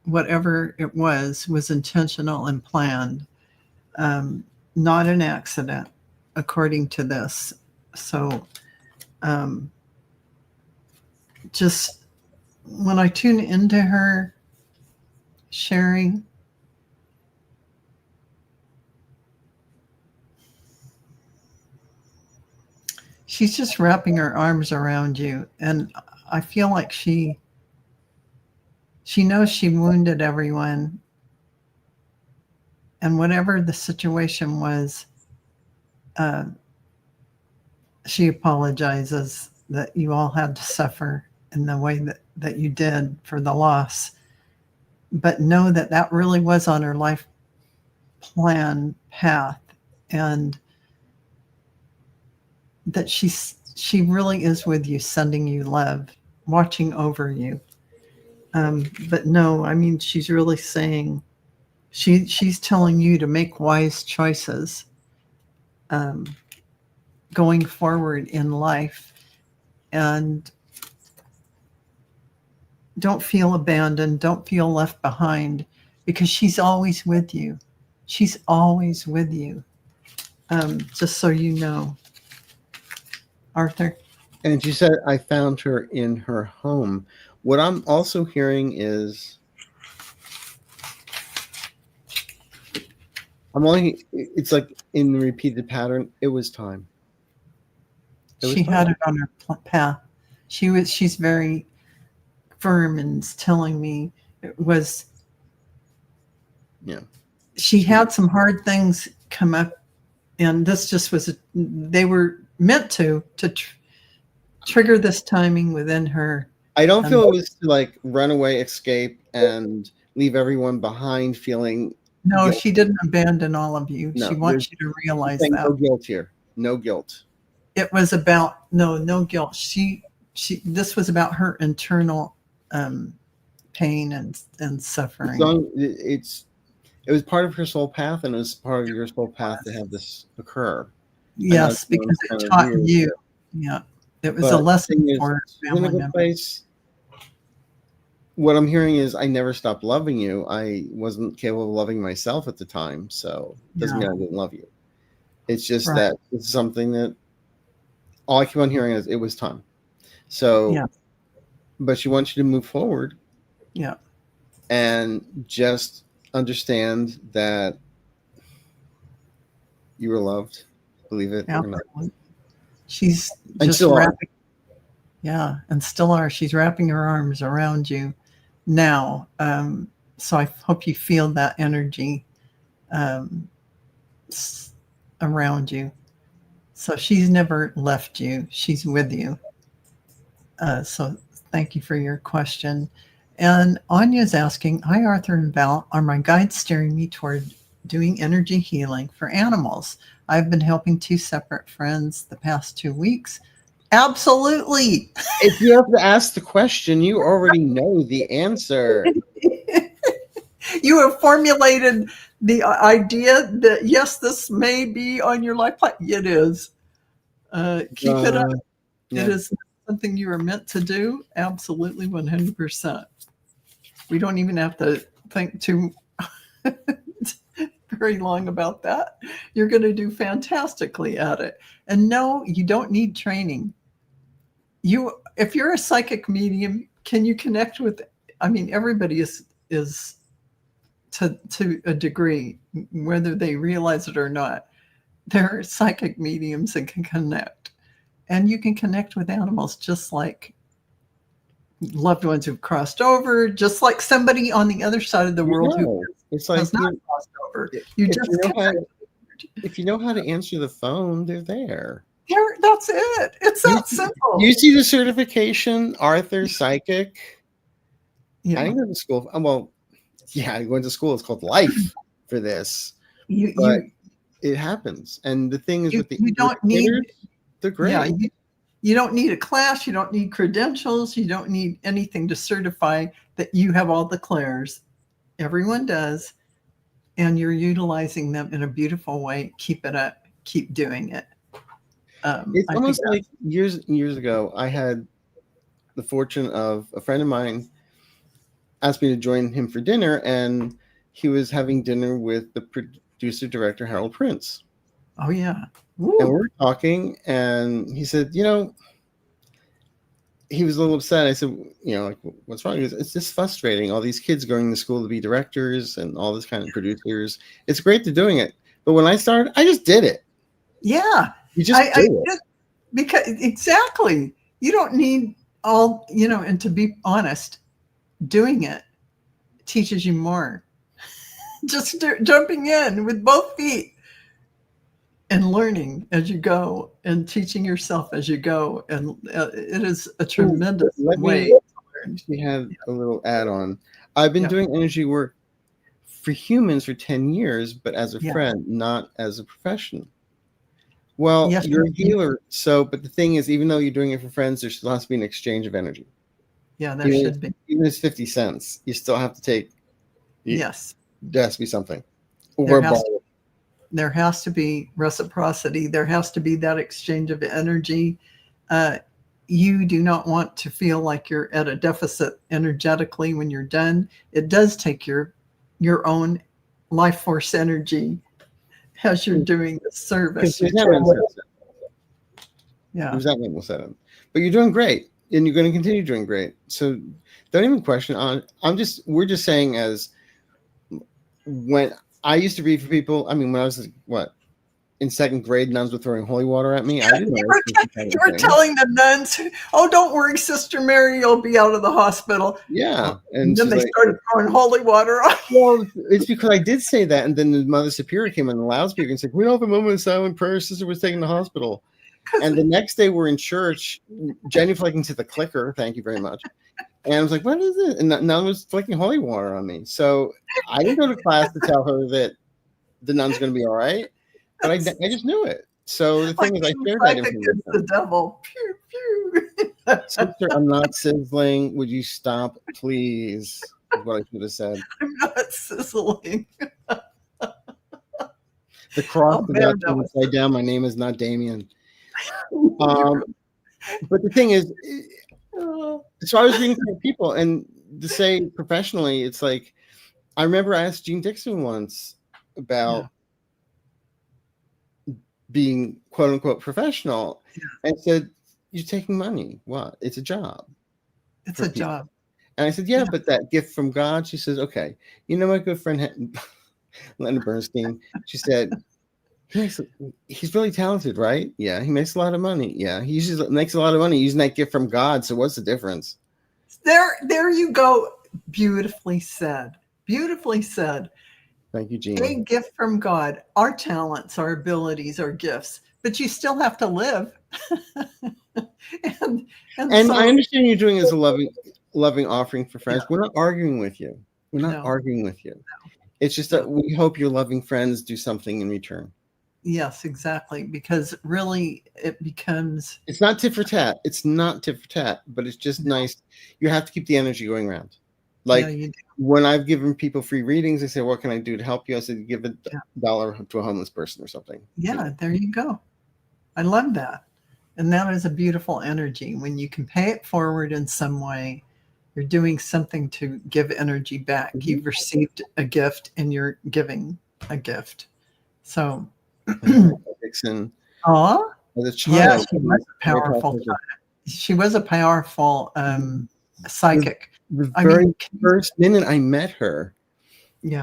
Whatever it was intentional and planned, not an accident, according to this. So, just when I tune into her sharing, she's just wrapping her arms around you, and I feel like she knows she wounded everyone, and whatever the situation was, she apologizes that you all had to suffer in the way that you did for the loss, but know that that really was on her life plan path, and that she really is with you, sending you love, watching over you. But no, I mean, she's really saying, she's telling you to make wise choices going forward in life, and don't feel abandoned, don't feel left behind, because she's always with you. She's always with you. Just so you know, Arthur. And she said, I found her in her home. What I'm also hearing is, it's like in the repeated pattern, it was time. She had it on her path. She's very firm and telling me it was, yeah. She had some hard things come up, and this just was, they were meant to trigger this timing within her. I don't feel it was to like run away, escape, and leave everyone behind feeling. No, guilty. she didn't abandon all of you. No, she wants you to realize that. No guilt here. No guilt. It was about no guilt. This was about her internal pain and suffering. It was part of her soul path, and it was part of your soul path to have this occur. Yes, because it taught you. Yeah, it was a lesson for family members. What I'm hearing is, I never stopped loving you. I wasn't capable of loving myself at the time, so it doesn't mean I didn't love you. It's just that it's something that all I keep on hearing is, it was time. So, but she wants you to move forward. Yeah. And just understand that you were loved. Believe it or not. She's just wrapping. Yeah, and still are. She's wrapping her arms around you now. So I hope you feel that energy around you. So she's never left you. She's with you. So thank you for your question. And Anya's asking, hi, Arthur and Val, are my guides steering me toward doing energy healing for animals? I've been helping 2 separate friends the past 2 weeks. Absolutely. If you have to ask the question, you already know the answer. You have formulated the idea that, yes, this may be on your life plan. It is. Keep it up. Yeah. It is something you are meant to do. Absolutely, 100%. We don't even have to think too very long about that. You're going to do fantastically at it. And no, you don't need training. If you're a psychic medium, can you connect with, I mean, everybody is to a degree, whether they realize it or not. There are psychic mediums that can connect. And you can connect with animals just like loved ones who've crossed over, just like somebody on the other side of the world who has not crossed over. If you know how to answer the phone, they're there. That's it. It's that simple. You see the certification, Arthur Psychic. Yeah. I didn't go to school. Well, yeah, I went to school. It's called life for this. But it happens. And the thing is, with the you don't need. They're great. Yeah, You don't need a class. You don't need credentials. You don't need anything to certify that you have all the clairs. Everyone does. And you're utilizing them in a beautiful way. Keep it up. Keep doing it. It's I think almost like years ago, I had the fortune of a friend of mine asked me to join him for dinner, and he was having dinner with the producer director Harold Prince. Oh yeah. Woo. And we were talking, and he said, you know, he was a little upset. I said, you know, like, what's wrong? He goes, it's just frustrating. All these kids going to school to be directors and all this kind of producers. It's great they're doing it, but when I started, I just did it. Yeah, you just do it. Because exactly, you don't need all, you know. And to be honest, doing it teaches you more. Just jumping in with both feet and learning as you go and teaching yourself as you go. And it is a tremendous way to learn. We had a little add-on. I've been doing energy work for humans for 10 years, but as a friend, not as a profession. Well, you're a healer. So, but the thing is, even though you're doing it for friends, there still has to be an exchange of energy. Yeah, there should be. Even if it's 50 cents, you still have to take. Yes. There has to be something. Or there has to be reciprocity. There has to be that exchange of energy. You do not want to feel like you're at a deficit energetically when you're done. It does take your own life force energy as you're doing the service. Yeah. But you're doing great, and you're going to continue doing great. So don't even question on. We're just saying, as when I used to read for people, I mean, when I was in second grade, nuns were throwing holy water at me. I didn't know. You were telling the nuns, "Oh, don't worry, Sister Mary, you'll be out of the hospital." Yeah, and then they started throwing holy water on. Well, it's because I did say that, and then the Mother Superior came on the loudspeaker and said, "We don't have a moment of silent prayer. Sister was taken to the hospital." And the next day, we're in church, genuflecting to the clicker. Thank you very much. And I was like, "What is it?" And nun was flicking holy water on me. So I didn't go to class to tell her that the nun's going to be all right, but I just knew it. So the thing is, I shared that information. The devil. Pew, pew. Sister, I'm not sizzling. Would you stop, please? Is what I should have said. I'm not sizzling. The cross about upside down. My name is not Damien. But the thing is, so I was reading for people, and to say professionally, it's like, I remember I asked Jeane Dixon once about being quote unquote professional, and said, "You're taking money. What? It's a job. It's a job." And I said, "Yeah, but that gift from God." She says, "Okay, you know my good friend Leonard Bernstein." She said, he's really talented, right? Yeah, he makes a lot of money. Yeah, he usually makes a lot of money using that gift from God. So what's the difference? There you go. Beautifully said. Beautifully said. Thank you, Jeane. A gift from God. Our talents, our abilities, our gifts, but you still have to live. and so, I understand you're doing it as a loving offering for friends. We're not arguing with you. We're not arguing with you. No. It's just that we hope your loving friends do something in return. Yes, exactly. Because really it becomes... It's not tit for tat. It's not tit for tat, but it's just nice. You have to keep the energy going around. Like when I've given people free readings, they say, "What can I do to help you?" I said, "Give $1 to a homeless person or something." Yeah, there you go. I love that. And that is a beautiful energy. When you can pay it forward in some way, you're doing something to give energy back. Mm-hmm. You've received a gift and you're giving a gift. So Dixon. Oh, as a child, she was a powerful. She was a powerful psychic. The very first minute I met her, she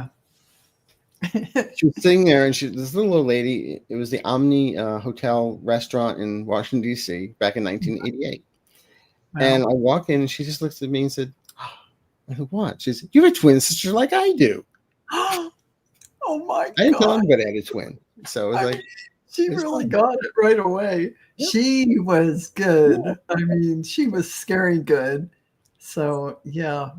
was sitting there, and this little old lady. It was the Omni Hotel restaurant in Washington D.C. back in 1988. Wow. And I walked in, and she just looked at me and said, "I said, what?" She said, "You have a twin sister like I do." Oh my God! I didn't tell anybody I had a twin, so it was she really got it right away. Yep. She was good. Yeah. I mean, she was scary good. So yeah,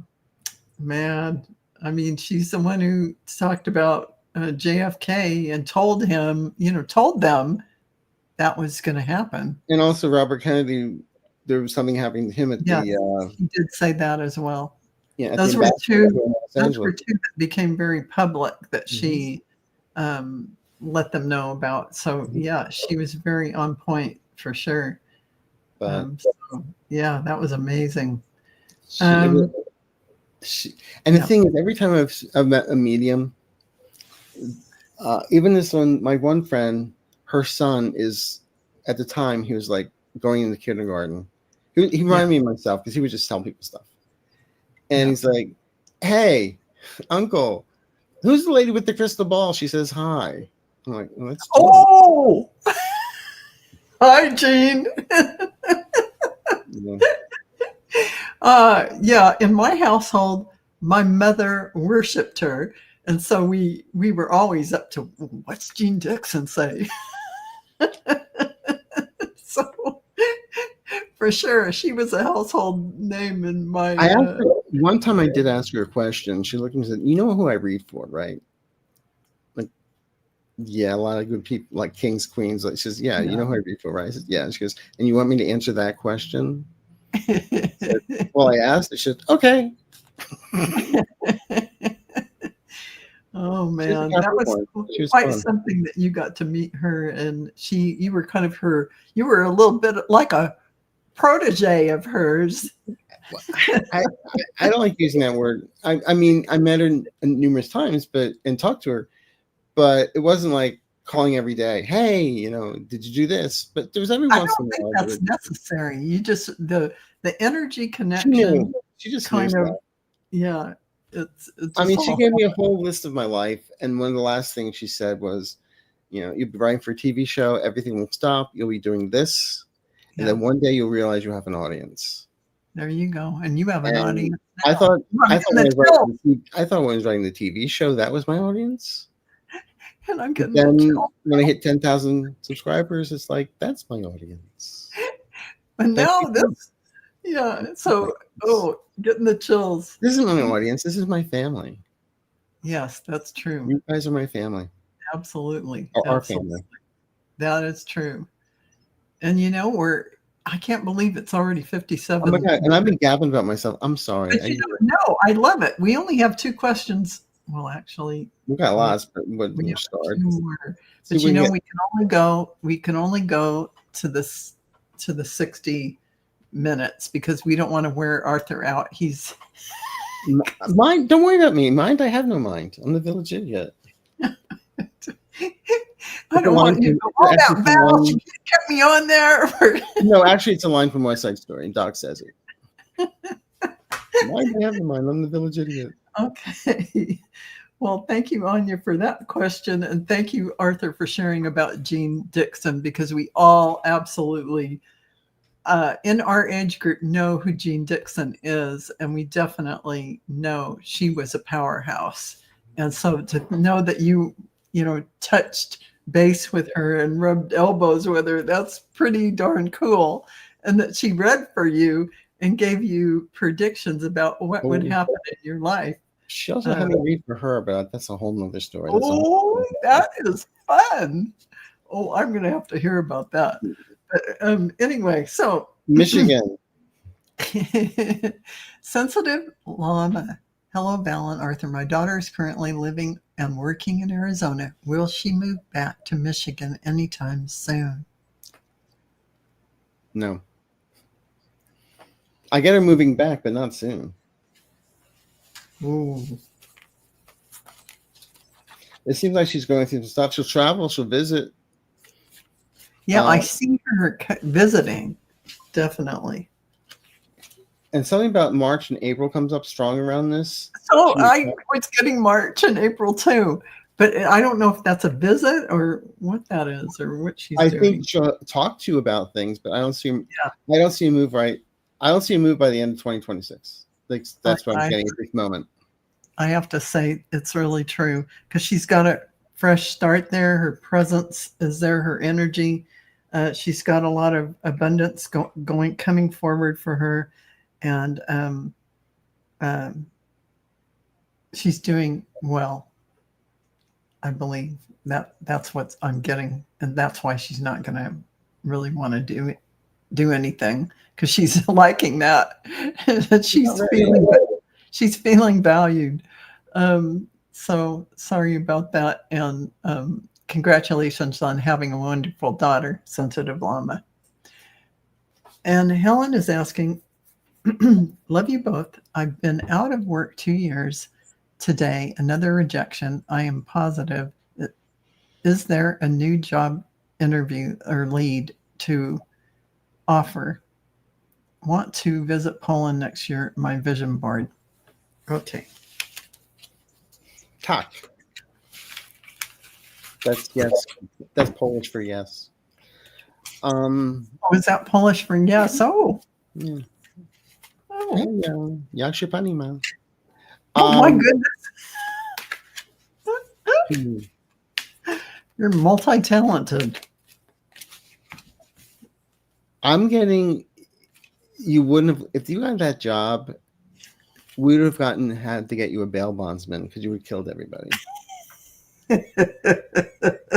man. I mean, she's the one who talked about JFK and told them that was going to happen. And also Robert Kennedy, there was something happening to him at Yes, the he did say that as well. at Those the were ambassador two. to Los Those Angeles. were two that became very public that Mhm. she let them know about. So yeah, she was very on point for sure. But So, yeah, that was amazing. she, Um, and the yeah. thing is, every time I've met a medium, even this one, my one friend, her son is, at the time, he was like going into kindergarten. He reminded me of myself because he would just tell people stuff. And he's like, "Hey, uncle, who's the lady with the crystal ball? She says hi." I'm like, "Well, that's Jeane." Oh, hi, Jeane. Yeah, in my household, my mother worshipped her, and so we were always up to what's Jeane Dixon say. So for sure, she was a household name in my. I asked her, one time I did ask her a question. She looked at me and said, "You know who I read for, right?" Like, yeah, a lot of good people, like kings, queens. Like, she says, "Yeah, you know who I read for, right?" I said, "Yeah." She goes, "And you want me to answer that question?" I said, "Well, I asked." She said, "Okay." Oh She was a man, that was Capricorn. She was quite fun. something that you got to meet her, and you were kind of her. You were a little bit like a protege of hers. I, I don't like using that word. I mean, I met her numerous times, and talked to her, but it wasn't like calling every day. Hey, did you do this? But there was every I once in don't a think while. that's necessary. You just the energy She knew. connection She just knew kind of stuff. yeah. It's I just mean, she all gave me a whole list of my life, and one of the last things she said was, "You'll be writing for a TV show. Everything will stop. You'll be doing this, and then one day you'll realize you have an audience." There you go, and you have an And audience I now. thought I'm I thought when I getting was the writing the TV show, that was my audience. and I'm But getting the then chill. when I hit 10,000 subscribers, it's like, that's my audience. And Thank now you. this, yeah. So getting the chills. This isn't my audience. This is my family. Yes, that's true. You guys are my family. Absolutely, Or our absolutely. family. That is true. And I can't believe it's already 57. Oh my God. And I've been gabbing about myself. I'm sorry. But no, I love it. We only have 2 questions. Well, actually, We got lots, but we we'll have start. 2 more. See, But we can only go to the 60 minutes because we don't want to wear Arthur out. He's Mind, don't worry about me. Mind, I have no mind. I'm the village idiot. I don't want you to go, oh, that Val, she kept me on there. No, actually, it's a line from West Side Story. Doc says it. Mind, I have no mind. I'm the village idiot. Okay. Well, thank you, Anya, for that question. And thank you, Arthur, for sharing about Jeane Dixon, because we all absolutely, in our age group, know who Jeane Dixon is. And we definitely know she was a powerhouse. And so to know that you touched base with her and rubbed elbows with her, that's pretty darn cool. And that she read for you and gave you predictions about what would happen in your life. She also had me read for her, but that's a whole nother story. That is fun. Oh, I'm going to have to hear about that. But anyway, so Michigan. Sensitive Lana. Hello, Val and Arthur. My daughter is currently living and working in Arizona. Will she move back to Michigan anytime soon? No. I get her moving back, but not soon. Ooh. It seems like she's going through some stuff. She'll travel. She'll visit. Yeah, I see her visiting, definitely. And something about March and April comes up strong around this. So I was getting March and April too, but I don't know if that's a visit or what that is or what she's doing. I think she'll talk to you about things, but I don't see. I don't see a move right. I don't see a move by the end of 2026. Like, that's what I'm getting at this moment. I have to say it's really true because she's got a fresh start there. Her presence is there. Her energy. She's got a lot of abundance coming forward for her, and she's doing well. I believe that's what I'm getting, and that's why she's not going to really want to do anything, because she's liking that. She's feeling valued. So sorry about that, and congratulations on having a wonderful daughter, Sensitive Llama. And Helen is asking, love you both. I've been out of work 2 years. Today, another rejection. I am positive. Is there a new job interview or lead to offer? Want to visit Poland next year. My vision board. Okay. Tak. That's yes. That's Polish for yes. Oh, is that Polish for yes? Oh. Yeah. Oh. Jak się pani ma? Oh my goodness. Hmm. You're multi-talented. I'm getting, you wouldn't have, if you got that job, we would have had to get you a bail bondsman because you would have killed everybody.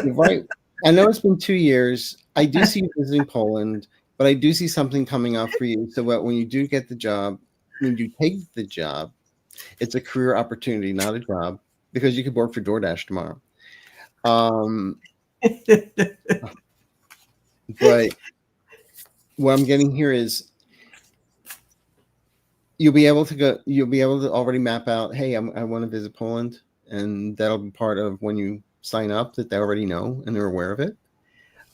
Right. I know it's been 2 years. I do see you visiting Poland, but I do see something coming up for you. So when you do get the job, when you take the job, it's a career opportunity, not a job, because you could work for DoorDash tomorrow. But what I'm getting here is you'll be able to already map out, hey, I want to visit Poland, and that'll be part of when you sign up, that they already know and they're aware of it.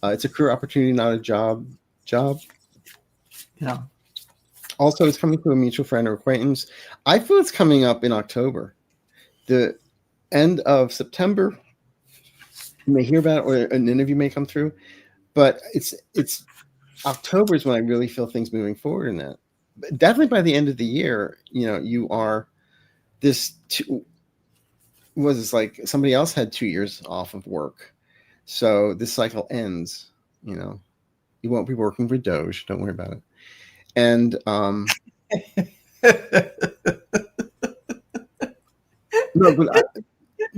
It's a career opportunity, not a job. Yeah. Also, it's coming to a mutual friend or acquaintance. I feel it's coming up in October. The end of September, you may hear about it, or an interview may come through, but it's October is when I really feel things moving forward in that. But definitely by the end of the year, you are this was this like somebody else had 2 years off of work. So this cycle ends, you won't be working for Doge. Don't worry about it. And no, but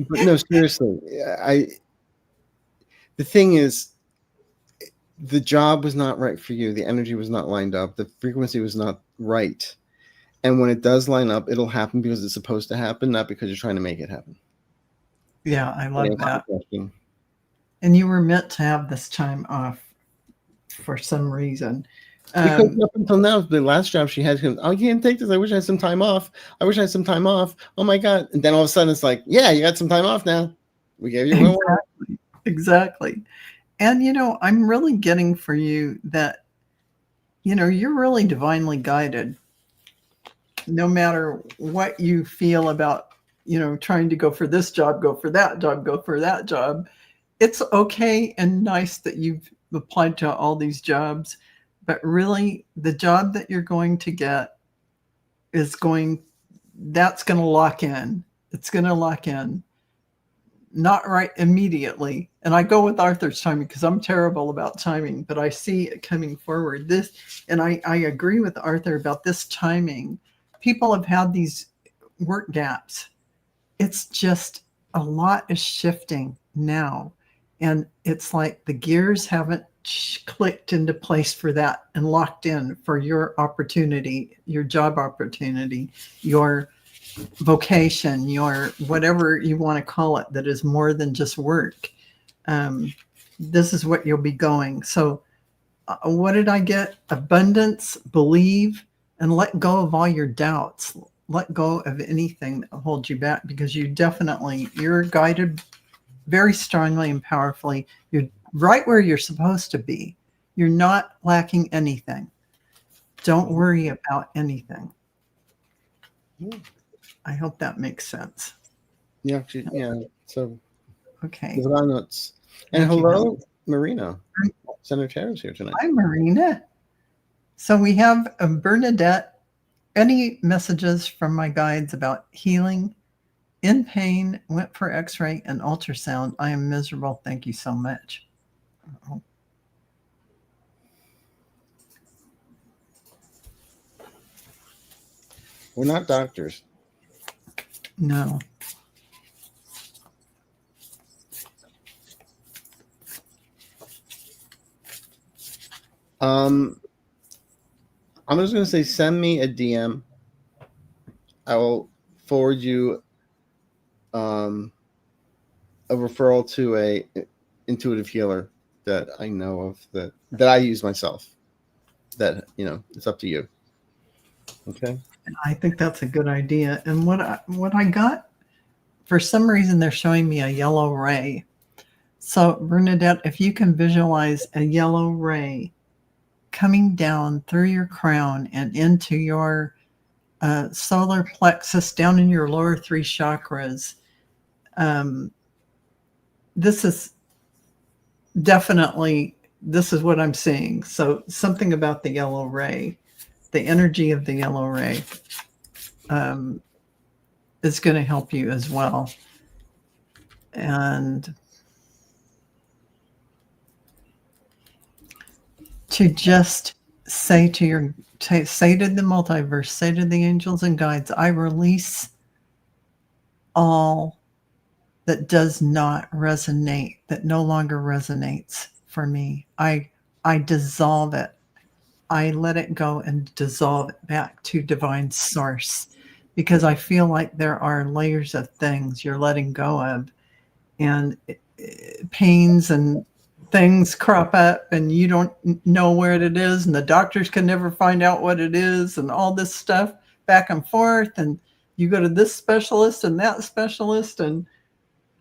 no, seriously, the thing is, the job was not right for you. The energy was not lined up. The frequency was not right. And when it does line up, it'll happen because it's supposed to happen, not because you're trying to make it happen. Yeah, I love that. And you were meant to have this time off for some reason. Because up until now, the last job she had, I can't take this. I wish I had some time off. I wish I had some time off. Oh my God. And then all of a sudden it's like, yeah, you got some time off now. We gave you Exactly. And, I'm really getting for you that, you're really divinely guided. No matter what you feel about, trying to go for this job, go for that job, go for that job. It's okay and nice that you've applied to all these jobs, but really the job that you're going to get that's going to lock in. It's going to lock in. Not right immediately. And I go with Arthur's timing because I'm terrible about timing, but I see it coming forward. And I agree with Arthur about this timing. People have had these work gaps. It's just a lot is shifting now. And it's like the gears haven't clicked into place for that and locked in for your opportunity, your job opportunity, your vocation, your whatever you want to call it, that is more than just work. This is what you'll be going. So what did I get? Abundance, believe, and let go of all your doubts. Let go of anything that holds you back, because you're guided very strongly and powerfully. You're right where you're supposed to be. You're not lacking anything. Don't worry about anything. I hope that makes sense. Yeah. So okay. There's a lot of notes. And hello, Marina. Senator Tara's here tonight. Hi, Marina. So we have Bernadette. Any messages from my guides about healing? In pain, went for x-ray and ultrasound. I am miserable. Thank you so much. Oh. We're not doctors. No. I'm just going to say, send me a DM. I will forward you a referral to a intuitive healer that I know of that I use myself. That, it's up to you. Okay. I think that's a good idea. And what I got, for some reason, they're showing me a yellow ray. So Bernadette, if you can visualize a yellow ray coming down through your crown and into your solar plexus, down in your lower 3 chakras, this is definitely, this is what I'm seeing. So something about the yellow ray, the energy of the yellow ray is going to help you as well. And to just say to say to the multiverse, say to the angels and guides, I release all that does not resonate, that no longer resonates for me. I dissolve it. I let it go and dissolve it back to divine source, because I feel like there are layers of things you're letting go of, and pains and things crop up and you don't know where it is, and the doctors can never find out what it is, and all this stuff back and forth, and you go to this specialist and that specialist. And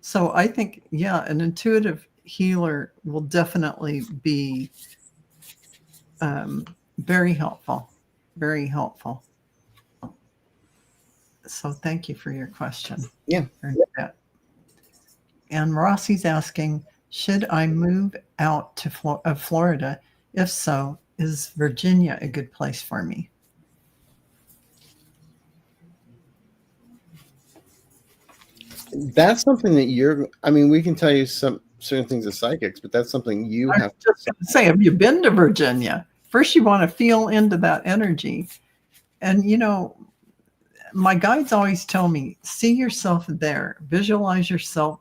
so I think, yeah, an intuitive healer will definitely be very helpful, very helpful. So thank you for your question. Yeah. And Rossi's asking, should I move out to Florida? If so, is Virginia a good place for me? That's something that we can tell you some certain things as psychics, but that's something you have to just say. Have you been to Virginia? First, you want to feel into that energy. And, my guides always tell me, see yourself there, visualize yourself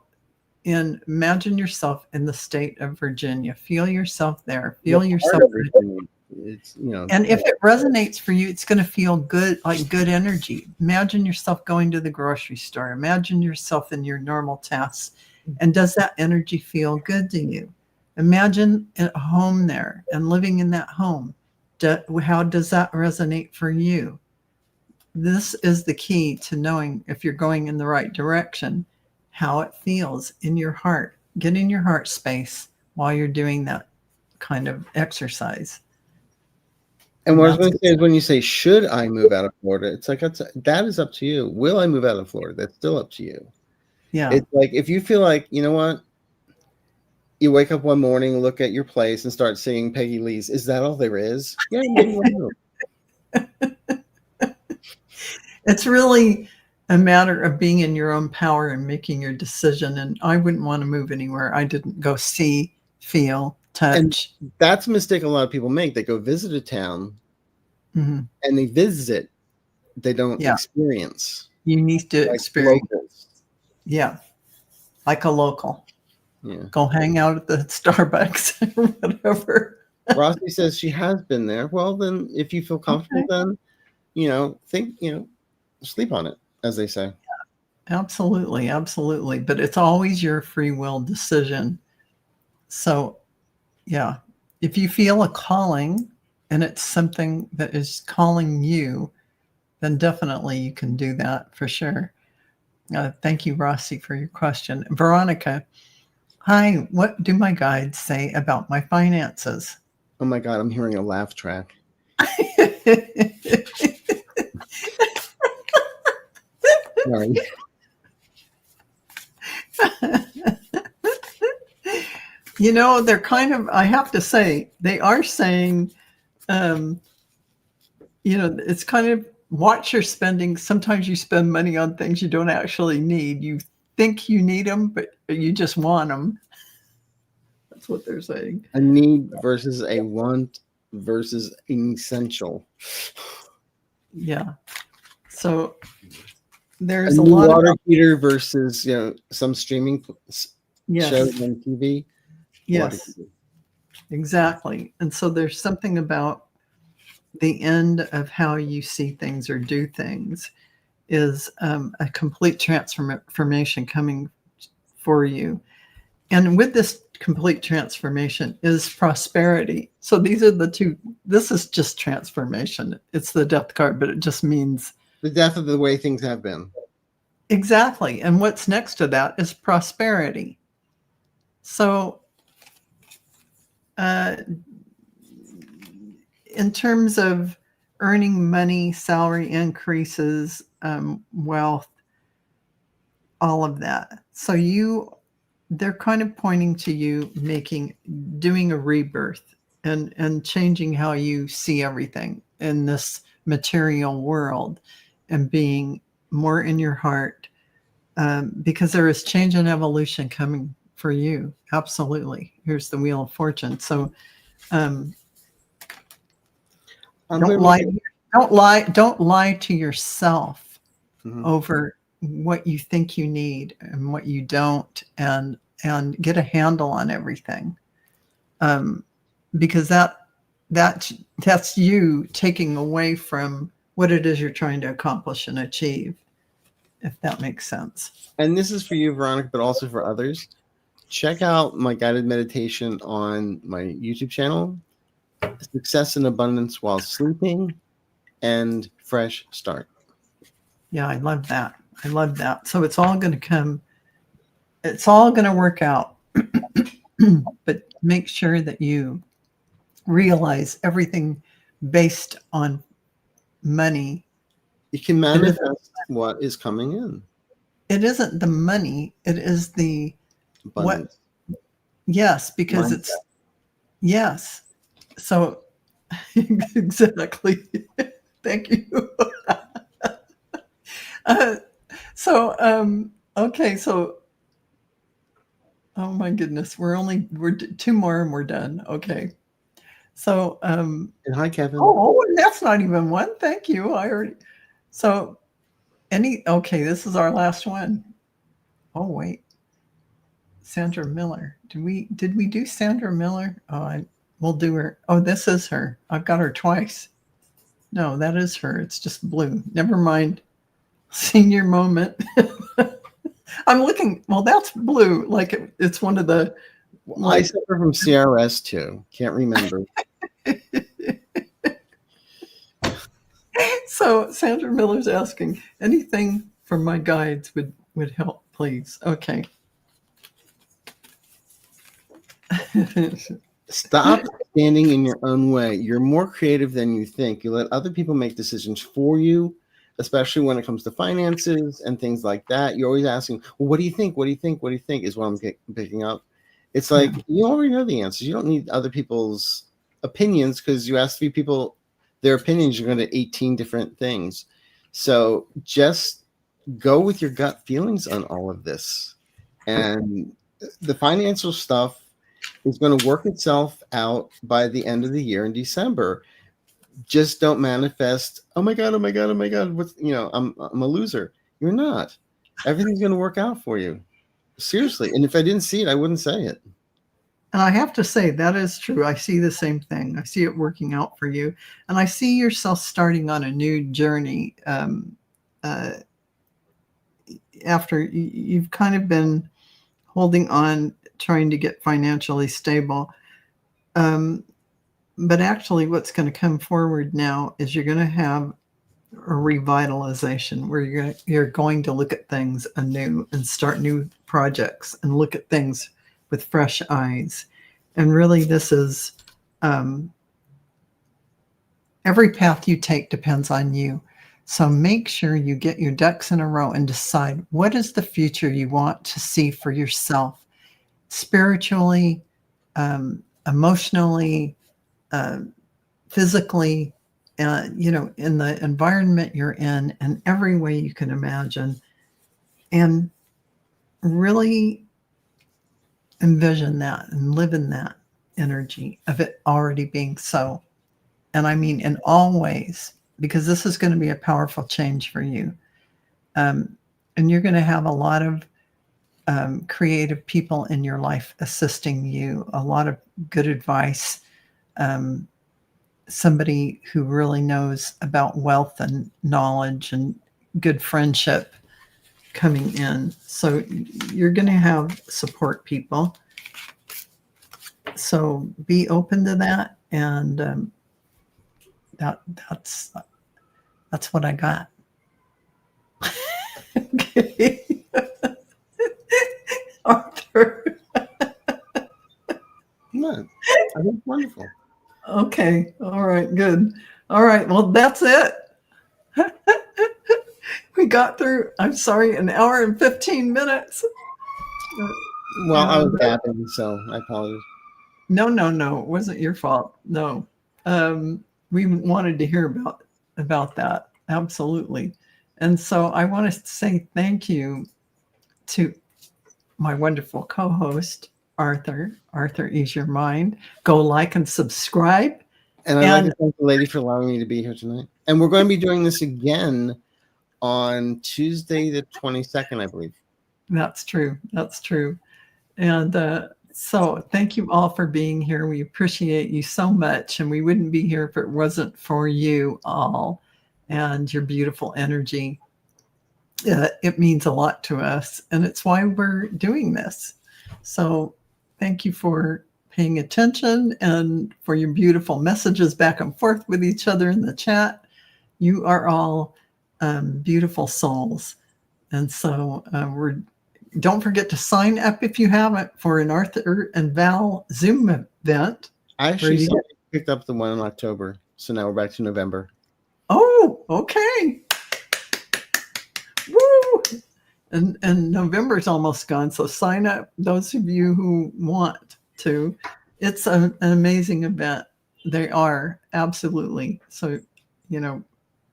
imagine yourself in the state of Virginia. Feel yourself there. Feel yourself. It's, and if it resonates for you, it's going to feel good, like good energy. Imagine yourself going to the grocery store. Imagine yourself in your normal tasks. And does that energy feel good to you? Imagine a home there and living in that home. How does that resonate for you? This is the key to knowing if you're going in the right direction, how it feels in your heart. Get in your heart space while you're doing that kind of exercise. And what I was going to say is, when you say, should I move out of Florida? It's like, that is up to you. Will I move out of Florida? That's still up to you. Yeah. It's like, if you feel like, you know what? You wake up one morning, look at your place and start singing Peggy Lee's, is that all there is? Yeah. It's really a matter of being in your own power and making your decision. And I wouldn't want to move anywhere I didn't go see, feel, touch. And that's a mistake a lot of people make. They go visit a town and they visit. They don't experience. You need to experience. Locals. Yeah. Like a local. Yeah. Go hang out at the Starbucks or whatever. Rossi says she has been there. Well, then if you feel comfortable, then, think, sleep on it, as they say. Yeah, absolutely. Absolutely. But it's always your free will decision. So, yeah, if you feel a calling and it's something that is calling you, then definitely you can do that for sure. Thank you, Rossi, for your question. Veronica, hi, what do my guides say about my finances? Oh my God, I'm hearing a laugh track. Sorry. They're kind of, I have to say, they are saying, it's kind of watch your spending. Sometimes you spend money on things you don't actually need. You think you need them, but you just want them. That's what they're saying. A need versus a want versus an essential. Yeah. So there's a a new lot water of heater versus some streaming shows on TV. Yes. Exactly. And so there's something about the end of how you see things or do things is a complete transformation coming for you. And with this complete transformation is prosperity. So these are the two. This is just transformation. It's the death card, but it just means The death of the way things have been. exactly. And what's next to that is prosperity. So in terms of earning money, salary increases, wealth, all of that. So they're kind of pointing to you doing a rebirth and changing how you see everything in this material world and being more in your heart, because there is change and evolution coming for you. Absolutely. Here's the Wheel of Fortune. So don't lie to yourself over what you think you need and what you don't, and get a handle on everything, because that's you taking away from what it is you're trying to accomplish and achieve, if that makes sense. And this is for you, Veronica, but also for others. Check out my guided meditation on my YouTube channel, Success and Abundance While Sleeping and Fresh Start. Yeah, I love that. I love that. So it's all going to work out. But make sure that you realize everything based on money. You can manifest what is coming in. It isn't the money. It is the Abundance. what? Yes, because Mindset. it's yes. So exactly. Thank you. Okay. So, oh my goodness, we're two more and we're done. Okay. So, And hi, Kevin. oh, that's not even one. Thank you. So okay, this is our last one. Oh, wait. Sandra Miller. Did we do Sandra Miller? Oh, we'll do her. Oh, this is her. I've got her twice. No, that is her. It's just blue. Never mind. Senior moment. I'm looking. Well, that's blue. Like it's one of the. I suffer from CRS too. Can't remember. So Sandra Miller's asking, anything from my guides would help, please. Okay. Stop standing in your own way. You're more creative than you think. You let other people make decisions for you, especially when it comes to finances and things like that. You're always asking, well, what do you think? What do you think? What do you think? Is what I'm picking up. It's like you already know the answers. You don't need other people's opinions, because you ask 3 people their opinions, you're going to 18 different things. So just go with your gut feelings on all of this. And the financial stuff is going to work itself out by the end of the year in December. Just don't manifest, oh my God, what's, I'm a loser. You're not. Everything's going to work out for you. Seriously. And if I didn't see it, I wouldn't say it. And I have to say, that is true. I see the same thing. I see it working out for you. And I see yourself starting on a new journey after you've kind of been holding on, trying to get financially stable. But actually, what's going to come forward now is you're going to have a revitalization where you're going to look at things anew and start new projects and look at things with fresh eyes. And really, this is every path you take depends on you. So make sure you get your ducks in a row and decide what is the future you want to see for yourself, spiritually, emotionally, physically, in the environment you're in every way you can imagine. And really envision that and live in that energy of it already being so. And I mean in all ways, because this is going to be a powerful change for you. And you're going to have a lot of creative people in your life assisting you, a lot of good advice, somebody who really knows about wealth and knowledge and good friendship coming in. So you're going to have support people. So be open to that. And that's what I got. Okay. Arthur. No, I think wonderful. Okay. All right. Good. All right. Well, that's it. We got through, I'm sorry, an hour and 15 minutes. Well, I was gapping, so I apologize. No. It wasn't your fault. No. We wanted to hear about that. Absolutely. And so I want to say thank you to my wonderful co-host, Arthur. Arthur, Ease Your Mind. Go like and subscribe. And I'd like to thank the lady for allowing me to be here tonight. And we're going to be doing this again on Tuesday, the 22nd, I believe. That's true. That's true. And so thank you all for being here. We appreciate you so much. And we wouldn't be here if it wasn't for you all and your beautiful energy. It means a lot to us. And it's why we're doing this. So thank you for paying attention and for your beautiful messages back and forth with each other in the chat. You are all beautiful souls. And so don't forget to sign up if you haven't for an Arthur and Val Zoom event. I actually picked up the one in October. So now we're back to November. Oh, okay. Woo! And November's almost gone. So sign up, those of you who want to. It's an amazing event. They are, absolutely. So,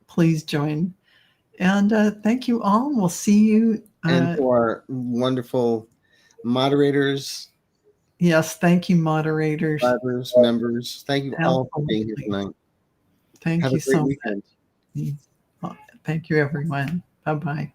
please join. And thank you all. We'll see you. And to our wonderful moderators. Yes, thank you, moderators. Members. Thank you all for being here tonight. Thank you so weekend. much. Thank you, everyone. Bye-bye.